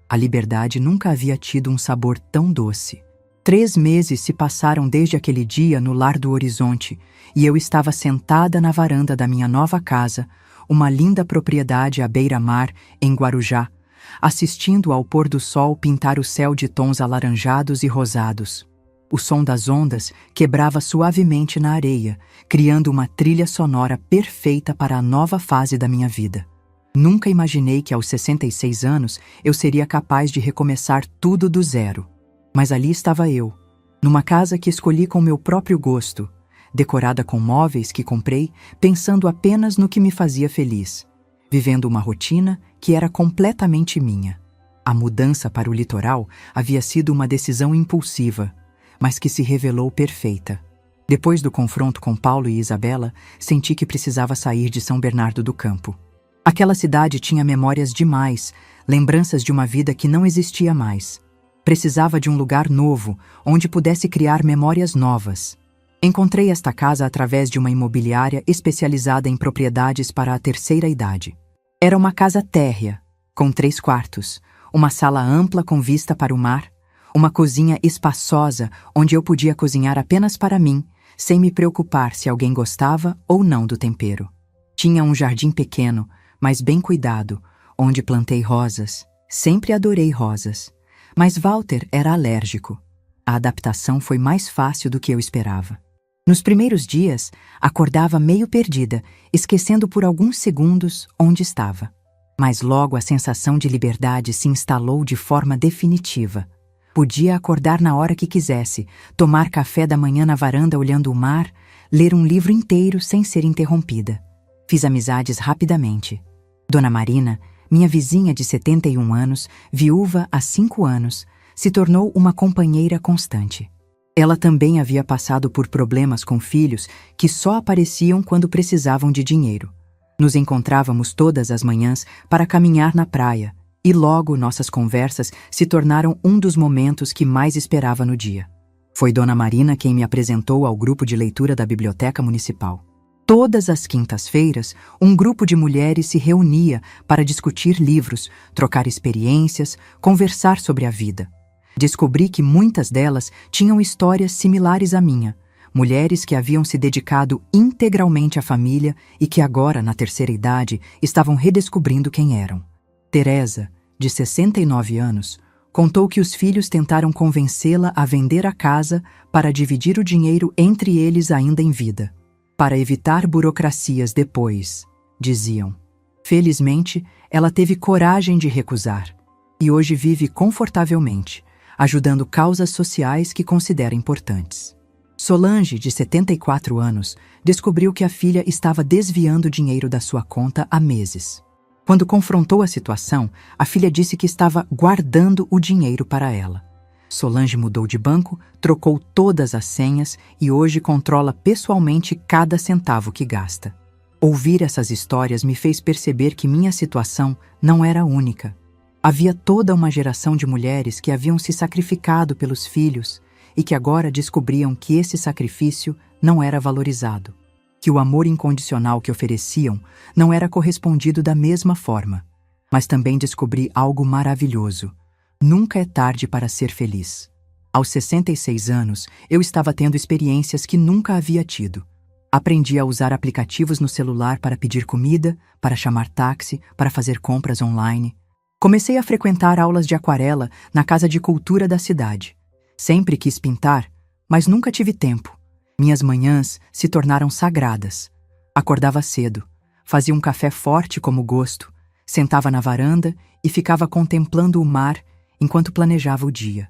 A liberdade nunca havia tido um sabor tão doce. 3 meses se passaram desde aquele dia no Lar do Horizonte e eu estava sentada na varanda da minha nova casa, uma linda propriedade à beira-mar, em Guarujá, assistindo ao pôr do sol pintar o céu de tons alaranjados e rosados. O som das ondas quebrava suavemente na areia, criando uma trilha sonora perfeita para a nova fase da minha vida. Nunca imaginei que aos 66 anos eu seria capaz de recomeçar tudo do zero. Mas ali estava eu, numa casa que escolhi com meu próprio gosto, decorada com móveis que comprei, pensando apenas no que me fazia feliz, vivendo uma rotina que era completamente minha. A mudança para o litoral havia sido uma decisão impulsiva, mas que se revelou perfeita. Depois do confronto com Paulo e Isabela, senti que precisava sair de São Bernardo do Campo. Aquela cidade tinha memórias demais, lembranças de uma vida que não existia mais. Precisava de um lugar novo, onde pudesse criar memórias novas. Encontrei esta casa através de uma imobiliária especializada em propriedades para a terceira idade. Era uma casa térrea, com 3 quartos, uma sala ampla com vista para o mar, uma cozinha espaçosa onde eu podia cozinhar apenas para mim, sem me preocupar se alguém gostava ou não do tempero. Tinha um jardim pequeno, mas bem cuidado, onde plantei rosas. Sempre adorei rosas. Mas Walter era alérgico. A adaptação foi mais fácil do que eu esperava. Nos primeiros dias, acordava meio perdida, esquecendo por alguns segundos onde estava. Mas logo a sensação de liberdade se instalou de forma definitiva. Podia acordar na hora que quisesse, tomar café da manhã na varanda olhando o mar, ler um livro inteiro sem ser interrompida. Fiz amizades rapidamente. Dona Marina, minha vizinha de 71 anos, viúva há 5 anos, se tornou uma companheira constante. Ela também havia passado por problemas com filhos que só apareciam quando precisavam de dinheiro. Nos encontrávamos todas as manhãs para caminhar na praia, e logo nossas conversas se tornaram um dos momentos que mais esperava no dia. Foi Dona Marina quem me apresentou ao grupo de leitura da Biblioteca Municipal. Todas as quintas-feiras, um grupo de mulheres se reunia para discutir livros, trocar experiências, conversar sobre a vida. Descobri que muitas delas tinham histórias similares à minha, mulheres que haviam se dedicado integralmente à família e que agora, na terceira idade, estavam redescobrindo quem eram. Teresa, de 69 anos, contou que os filhos tentaram convencê-la a vender a casa para dividir o dinheiro entre eles ainda em vida. Para evitar burocracias depois, diziam. Felizmente, ela teve coragem de recusar e hoje vive confortavelmente, ajudando causas sociais que considera importantes. Solange, de 74 anos, descobriu que a filha estava desviando dinheiro da sua conta há meses. Quando confrontou a situação, a filha disse que estava guardando o dinheiro para ela. Solange mudou de banco, trocou todas as senhas e hoje controla pessoalmente cada centavo que gasta. Ouvir essas histórias me fez perceber que minha situação não era única. Havia toda uma geração de mulheres que haviam se sacrificado pelos filhos e que agora descobriam que esse sacrifício não era valorizado, que o amor incondicional que ofereciam não era correspondido da mesma forma. Mas também descobri algo maravilhoso. Nunca é tarde para ser feliz. Aos 66 anos, eu estava tendo experiências que nunca havia tido. Aprendi a usar aplicativos no celular para pedir comida, para chamar táxi, para fazer compras online. Comecei a frequentar aulas de aquarela na Casa de Cultura da cidade. Sempre quis pintar, mas nunca tive tempo. Minhas manhãs se tornaram sagradas. Acordava cedo, fazia um café forte como gosto, sentava na varanda e ficava contemplando o mar enquanto planejava o dia.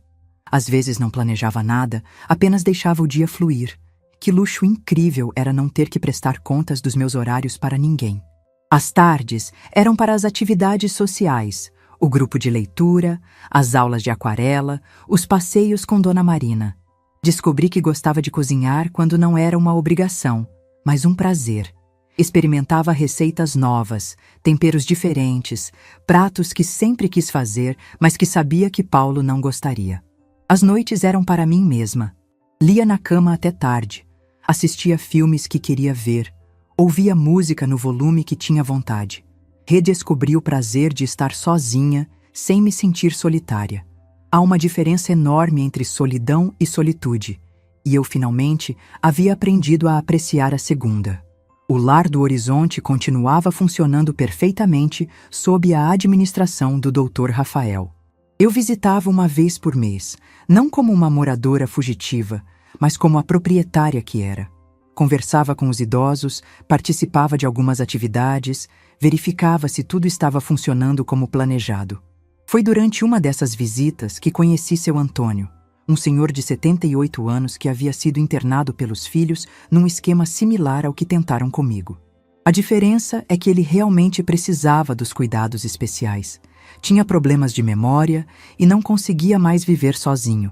Às vezes não planejava nada, apenas deixava o dia fluir. Que luxo incrível era não ter que prestar contas dos meus horários para ninguém. As tardes eram para as atividades sociais, o grupo de leitura, as aulas de aquarela, os passeios com Dona Marina. Descobri que gostava de cozinhar quando não era uma obrigação, mas um prazer. Experimentava receitas novas, temperos diferentes, pratos que sempre quis fazer, mas que sabia que Paulo não gostaria. As noites eram para mim mesma. Lia na cama até tarde. Assistia filmes que queria ver. Ouvia música no volume que tinha vontade. Redescobri o prazer de estar sozinha, sem me sentir solitária. Há uma diferença enorme entre solidão e solitude, e eu finalmente havia aprendido a apreciar a segunda. O Lar do Horizonte continuava funcionando perfeitamente sob a administração do Dr. Rafael. Eu visitava uma vez por mês, não como uma moradora fugitiva, mas como a proprietária que era. Conversava com os idosos, participava de algumas atividades, verificava se tudo estava funcionando como planejado. Foi durante uma dessas visitas que conheci seu Antônio, um senhor de 78 anos que havia sido internado pelos filhos num esquema similar ao que tentaram comigo. A diferença é que ele realmente precisava dos cuidados especiais. Tinha problemas de memória e não conseguia mais viver sozinho.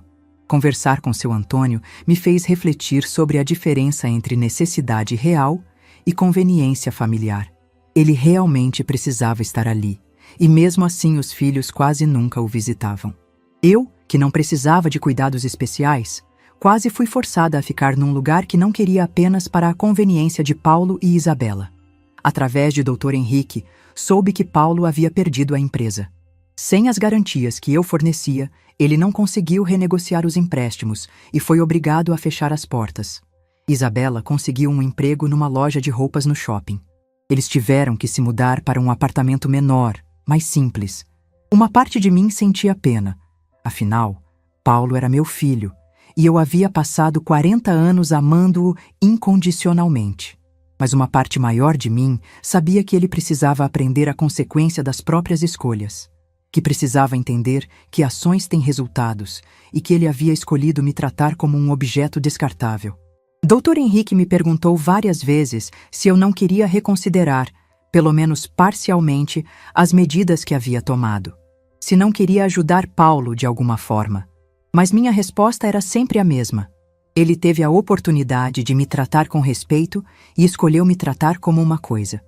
Conversar com seu Antônio me fez refletir sobre a diferença entre necessidade real e conveniência familiar. Ele realmente precisava estar ali, e mesmo assim os filhos quase nunca o visitavam. Eu, que não precisava de cuidados especiais, quase fui forçada a ficar num lugar que não queria apenas para a conveniência de Paulo e Isabela. Através de Dr. Henrique, soube que Paulo havia perdido a empresa. Sem as garantias que eu fornecia, ele não conseguiu renegociar os empréstimos e foi obrigado a fechar as portas. Isabela conseguiu um emprego numa loja de roupas no shopping. Eles tiveram que se mudar para um apartamento menor, mais simples. Uma parte de mim sentia pena. Afinal, Paulo era meu filho, e eu havia passado 40 anos amando-o incondicionalmente. Mas uma parte maior de mim sabia que ele precisava aprender a consequência das próprias escolhas, que precisava entender que ações têm resultados e que ele havia escolhido me tratar como um objeto descartável. Dr. Henrique me perguntou várias vezes se eu não queria reconsiderar, pelo menos parcialmente, as medidas que havia tomado. Se não queria ajudar Paulo de alguma forma. Mas minha resposta era sempre a mesma. Ele teve a oportunidade de me tratar com respeito e escolheu me tratar como uma coisa.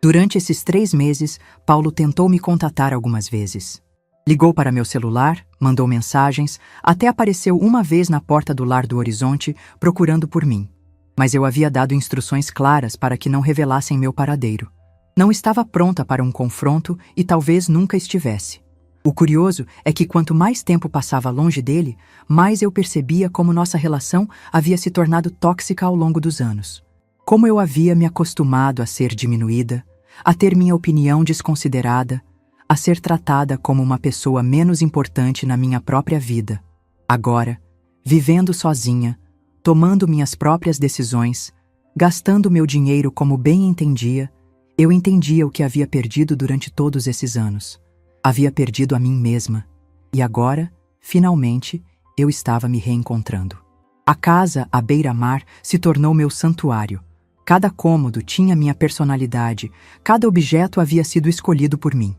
Durante esses 3 meses, Paulo tentou me contatar algumas vezes. Ligou para meu celular, mandou mensagens, até apareceu uma vez na porta do Lar do Horizonte procurando por mim. Mas eu havia dado instruções claras para que não revelassem meu paradeiro. Não estava pronta para um confronto e talvez nunca estivesse. O curioso é que quanto mais tempo passava longe dele, mais eu percebia como nossa relação havia se tornado tóxica ao longo dos anos. Como eu havia me acostumado a ser diminuída, a ter minha opinião desconsiderada, a ser tratada como uma pessoa menos importante na minha própria vida. Agora, vivendo sozinha, tomando minhas próprias decisões, gastando meu dinheiro como bem entendia, eu entendia o que havia perdido durante todos esses anos. Havia perdido a mim mesma, e agora, finalmente, eu estava me reencontrando. A casa à beira-mar se tornou meu santuário. Cada cômodo tinha minha personalidade, cada objeto havia sido escolhido por mim.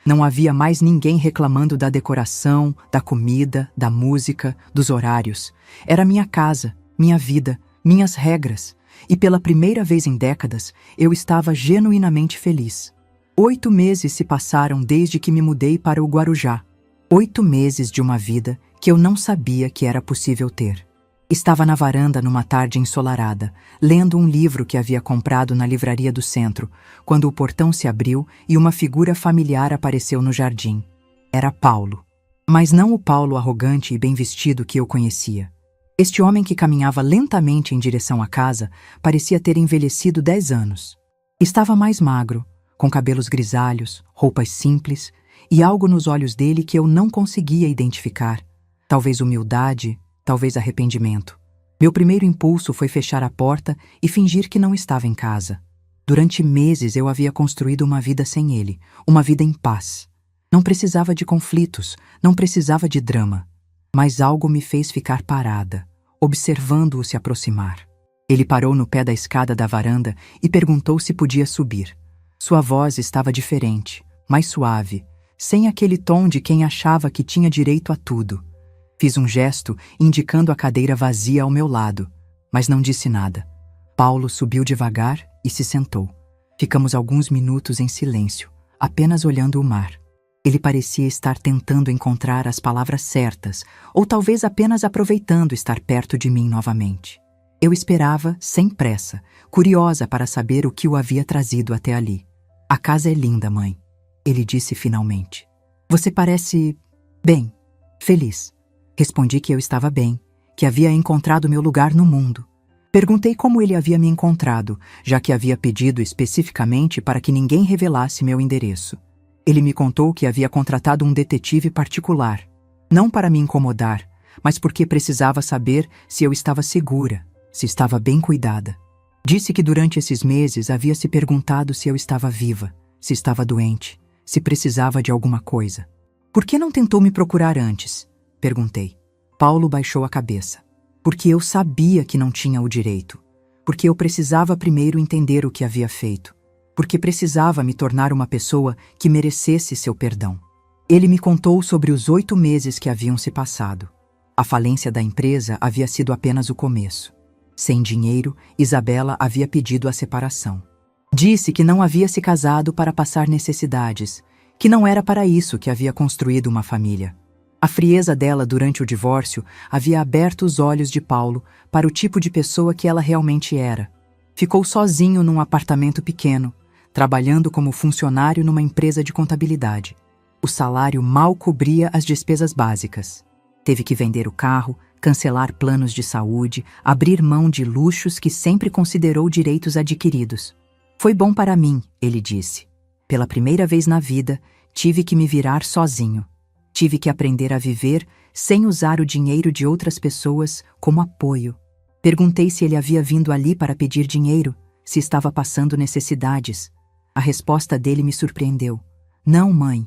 Não havia mais ninguém reclamando da decoração, da comida, da música, dos horários. Era minha casa, minha vida, minhas regras, e pela primeira vez em décadas, eu estava genuinamente feliz. 8 meses se passaram desde que me mudei para o Guarujá. 8 meses de uma vida que eu não sabia que era possível ter. Estava na varanda numa tarde ensolarada, lendo um livro que havia comprado na livraria do centro, quando o portão se abriu e uma figura familiar apareceu no jardim. Era Paulo. Mas não o Paulo arrogante e bem vestido que eu conhecia. Este homem que caminhava lentamente em direção à casa parecia ter envelhecido 10 anos. Estava mais magro, com cabelos grisalhos, roupas simples e algo nos olhos dele que eu não conseguia identificar. Talvez humildade, talvez arrependimento. Meu primeiro impulso foi fechar a porta e fingir que não estava em casa. Durante meses eu havia construído uma vida sem ele, uma vida em paz. Não precisava de conflitos, não precisava de drama. Mas algo me fez ficar parada, observando-o se aproximar. Ele parou no pé da escada da varanda e perguntou se podia subir. Sua voz estava diferente, mais suave, sem aquele tom de quem achava que tinha direito a tudo. Fiz um gesto indicando a cadeira vazia ao meu lado, mas não disse nada. Paulo subiu devagar e se sentou. Ficamos alguns minutos em silêncio, apenas olhando o mar. Ele parecia estar tentando encontrar as palavras certas, ou talvez apenas aproveitando estar perto de mim novamente. Eu esperava, sem pressa, curiosa para saber o que o havia trazido até ali. "A casa é linda, mãe", ele disse finalmente. "Você parece bem, feliz." Respondi que eu estava bem, que havia encontrado meu lugar no mundo. Perguntei como ele havia me encontrado, já que havia pedido especificamente para que ninguém revelasse meu endereço. Ele me contou que havia contratado um detetive particular, não para me incomodar, mas porque precisava saber se eu estava segura, se estava bem cuidada. Disse que durante esses meses havia se perguntado se eu estava viva, se estava doente, se precisava de alguma coisa. "Por que não tentou me procurar antes?" perguntei. Paulo baixou a cabeça. "Porque eu sabia que não tinha o direito. Porque eu precisava primeiro entender o que havia feito. Porque precisava me tornar uma pessoa que merecesse seu perdão." Ele me contou sobre os 8 meses que haviam se passado. A falência da empresa havia sido apenas o começo. Sem dinheiro, Isabela havia pedido a separação. Disse que não havia se casado para passar necessidades, que não era para isso que havia construído uma família. A frieza dela durante o divórcio havia aberto os olhos de Paulo para o tipo de pessoa que ela realmente era. Ficou sozinho num apartamento pequeno, trabalhando como funcionário numa empresa de contabilidade. O salário mal cobria as despesas básicas. Teve que vender o carro, cancelar planos de saúde, abrir mão de luxos que sempre considerou direitos adquiridos. Foi bom para mim, ele disse. Pela primeira vez na vida, tive que me virar sozinho. Tive que aprender a viver sem usar o dinheiro de outras pessoas como apoio. Perguntei se ele havia vindo ali para pedir dinheiro, se estava passando necessidades. A resposta dele me surpreendeu. Não, mãe.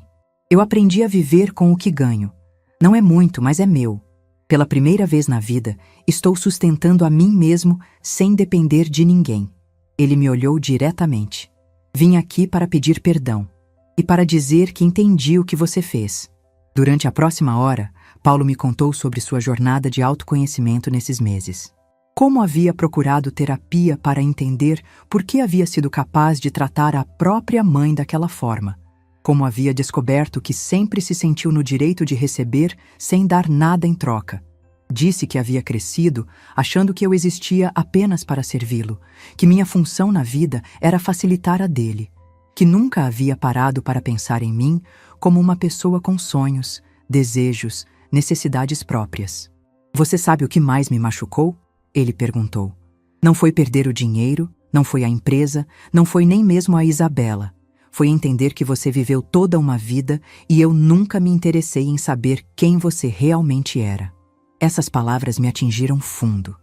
Eu aprendi a viver com o que ganho. Não é muito, mas é meu. Pela primeira vez na vida, estou sustentando a mim mesmo sem depender de ninguém. Ele me olhou diretamente. Vim aqui para pedir perdão e para dizer que entendi o que você fez. Durante a próxima hora, Paulo me contou sobre sua jornada de autoconhecimento nesses meses. Como havia procurado terapia para entender por que havia sido capaz de tratar a própria mãe daquela forma. Como havia descoberto que sempre se sentiu no direito de receber sem dar nada em troca. Disse que havia crescido achando que eu existia apenas para servi-lo, que minha função na vida era facilitar a dele, que nunca havia parado para pensar em mim como uma pessoa com sonhos, desejos, necessidades próprias. Você sabe o que mais me machucou? Ele perguntou. Não foi perder o dinheiro, não foi a empresa, não foi nem mesmo a Isabela. Foi entender que você viveu toda uma vida e eu nunca me interessei em saber quem você realmente era. Essas palavras me atingiram fundo.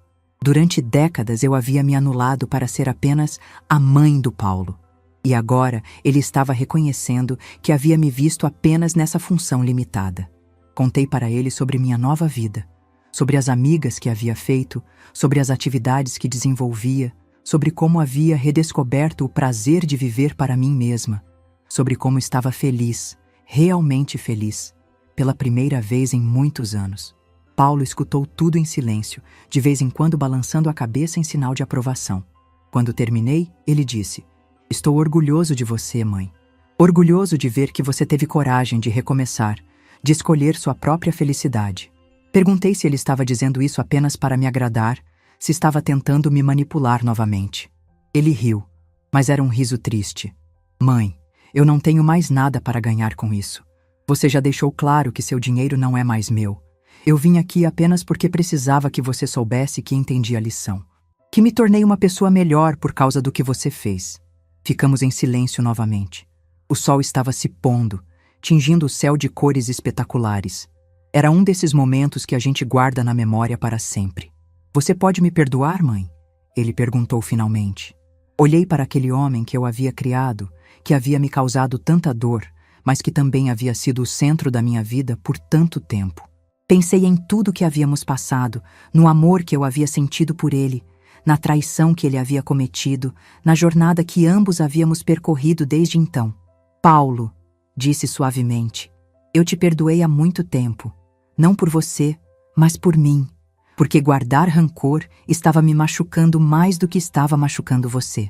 Durante décadas eu havia me anulado para ser apenas a mãe do Paulo. E agora ele estava reconhecendo que havia me visto apenas nessa função limitada. Contei para ele sobre minha nova vida, sobre as amigas que havia feito, sobre as atividades que desenvolvia, sobre como havia redescoberto o prazer de viver para mim mesma, sobre como estava feliz, realmente feliz, pela primeira vez em muitos anos. Paulo escutou tudo em silêncio, de vez em quando balançando a cabeça em sinal de aprovação. Quando terminei, ele disse: Estou orgulhoso de você, mãe. Orgulhoso de ver que você teve coragem de recomeçar, de escolher sua própria felicidade. Perguntei se ele estava dizendo isso apenas para me agradar, se estava tentando me manipular novamente. Ele riu, mas era um riso triste. Mãe, eu não tenho mais nada para ganhar com isso. Você já deixou claro que seu dinheiro não é mais meu. Eu vim aqui apenas porque precisava que você soubesse que entendi a lição. Que me tornei uma pessoa melhor por causa do que você fez. Ficamos em silêncio novamente. O sol estava se pondo, tingindo o céu de cores espetaculares. Era um desses momentos que a gente guarda na memória para sempre. Você pode me perdoar, mãe? Ele perguntou finalmente. Olhei para aquele homem que eu havia criado, que havia me causado tanta dor, mas que também havia sido o centro da minha vida por tanto tempo. Pensei em tudo que havíamos passado, no amor que eu havia sentido por ele, na traição que ele havia cometido, na jornada que ambos havíamos percorrido desde então. Paulo, disse suavemente, eu te perdoei há muito tempo, não por você, mas por mim, porque guardar rancor estava me machucando mais do que estava machucando você.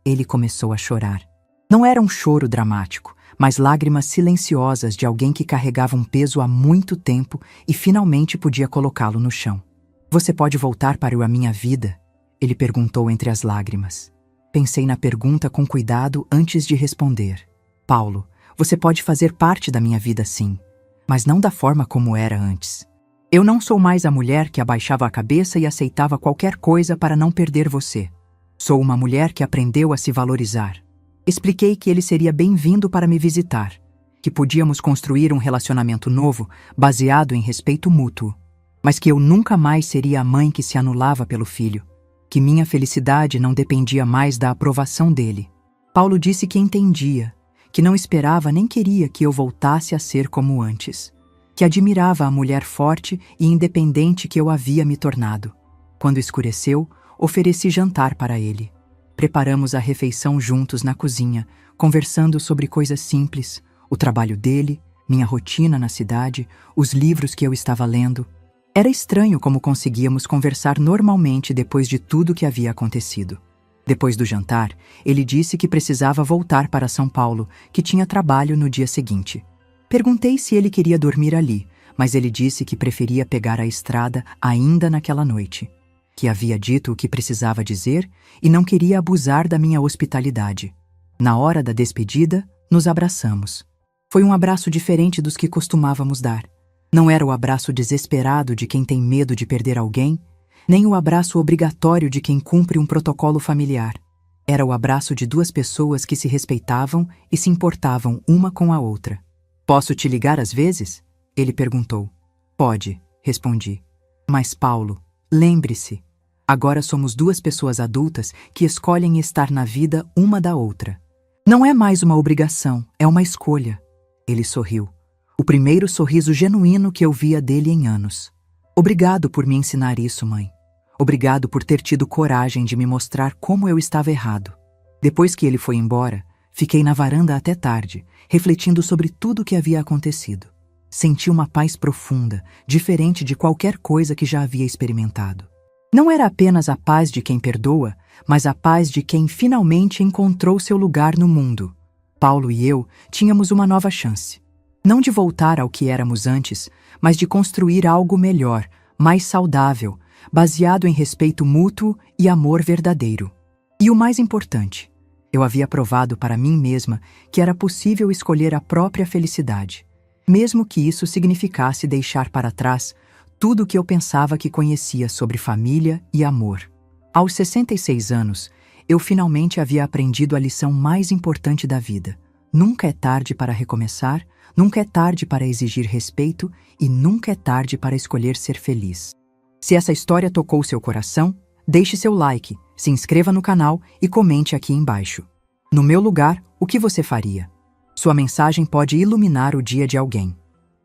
Ele começou a chorar. Não era um choro dramático, mas lágrimas silenciosas de alguém que carregava um peso há muito tempo e finalmente podia colocá-lo no chão. Você pode voltar para a minha vida? Ele perguntou entre as lágrimas. Pensei na pergunta com cuidado antes de responder. Paulo, você pode fazer parte da minha vida sim, mas não da forma como era antes. Eu não sou mais a mulher que abaixava a cabeça e aceitava qualquer coisa para não perder você. Sou uma mulher que aprendeu a se valorizar. Expliquei que ele seria bem-vindo para me visitar, que podíamos construir um relacionamento novo baseado em respeito mútuo, mas que eu nunca mais seria a mãe que se anulava pelo filho, que minha felicidade não dependia mais da aprovação dele. Paulo disse que entendia, que não esperava nem queria que eu voltasse a ser como antes, que admirava a mulher forte e independente que eu havia me tornado. Quando escureceu, ofereci jantar para ele. Preparamos a refeição juntos na cozinha, conversando sobre coisas simples, o trabalho dele, minha rotina na cidade, os livros que eu estava lendo. Era estranho como conseguíamos conversar normalmente depois de tudo que havia acontecido. Depois do jantar, ele disse que precisava voltar para São Paulo, que tinha trabalho no dia seguinte. Perguntei se ele queria dormir ali, mas ele disse que preferia pegar a estrada ainda naquela noite, que havia dito o que precisava dizer e não queria abusar da minha hospitalidade. Na hora da despedida, nos abraçamos. Foi um abraço diferente dos que costumávamos dar. Não era o abraço desesperado de quem tem medo de perder alguém, nem o abraço obrigatório de quem cumpre um protocolo familiar. Era o abraço de duas pessoas que se respeitavam e se importavam uma com a outra. "Posso te ligar às vezes?" ele perguntou. "Pode", respondi. "Mas Paulo, lembre-se, agora somos duas pessoas adultas que escolhem estar na vida uma da outra. Não é mais uma obrigação, é uma escolha." Ele sorriu. O primeiro sorriso genuíno que eu via dele em anos. "Obrigado por me ensinar isso, mãe. Obrigado por ter tido coragem de me mostrar como eu estava errado." Depois que ele foi embora, fiquei na varanda até tarde, refletindo sobre tudo o que havia acontecido. Senti uma paz profunda, diferente de qualquer coisa que já havia experimentado. Não era apenas a paz de quem perdoa, mas a paz de quem finalmente encontrou seu lugar no mundo. Paulo e eu tínhamos uma nova chance. Não de voltar ao que éramos antes, mas de construir algo melhor, mais saudável, baseado em respeito mútuo e amor verdadeiro. E o mais importante, eu havia provado para mim mesma que era possível escolher a própria felicidade, mesmo que isso significasse deixar para trás tudo o que eu pensava que conhecia sobre família e amor. Aos 66 anos, eu finalmente havia aprendido a lição mais importante da vida. Nunca é tarde para recomeçar, nunca é tarde para exigir respeito e nunca é tarde para escolher ser feliz. Se essa história tocou seu coração, deixe seu like, se inscreva no canal e comente aqui embaixo. No meu lugar, o que você faria? Sua mensagem pode iluminar o dia de alguém.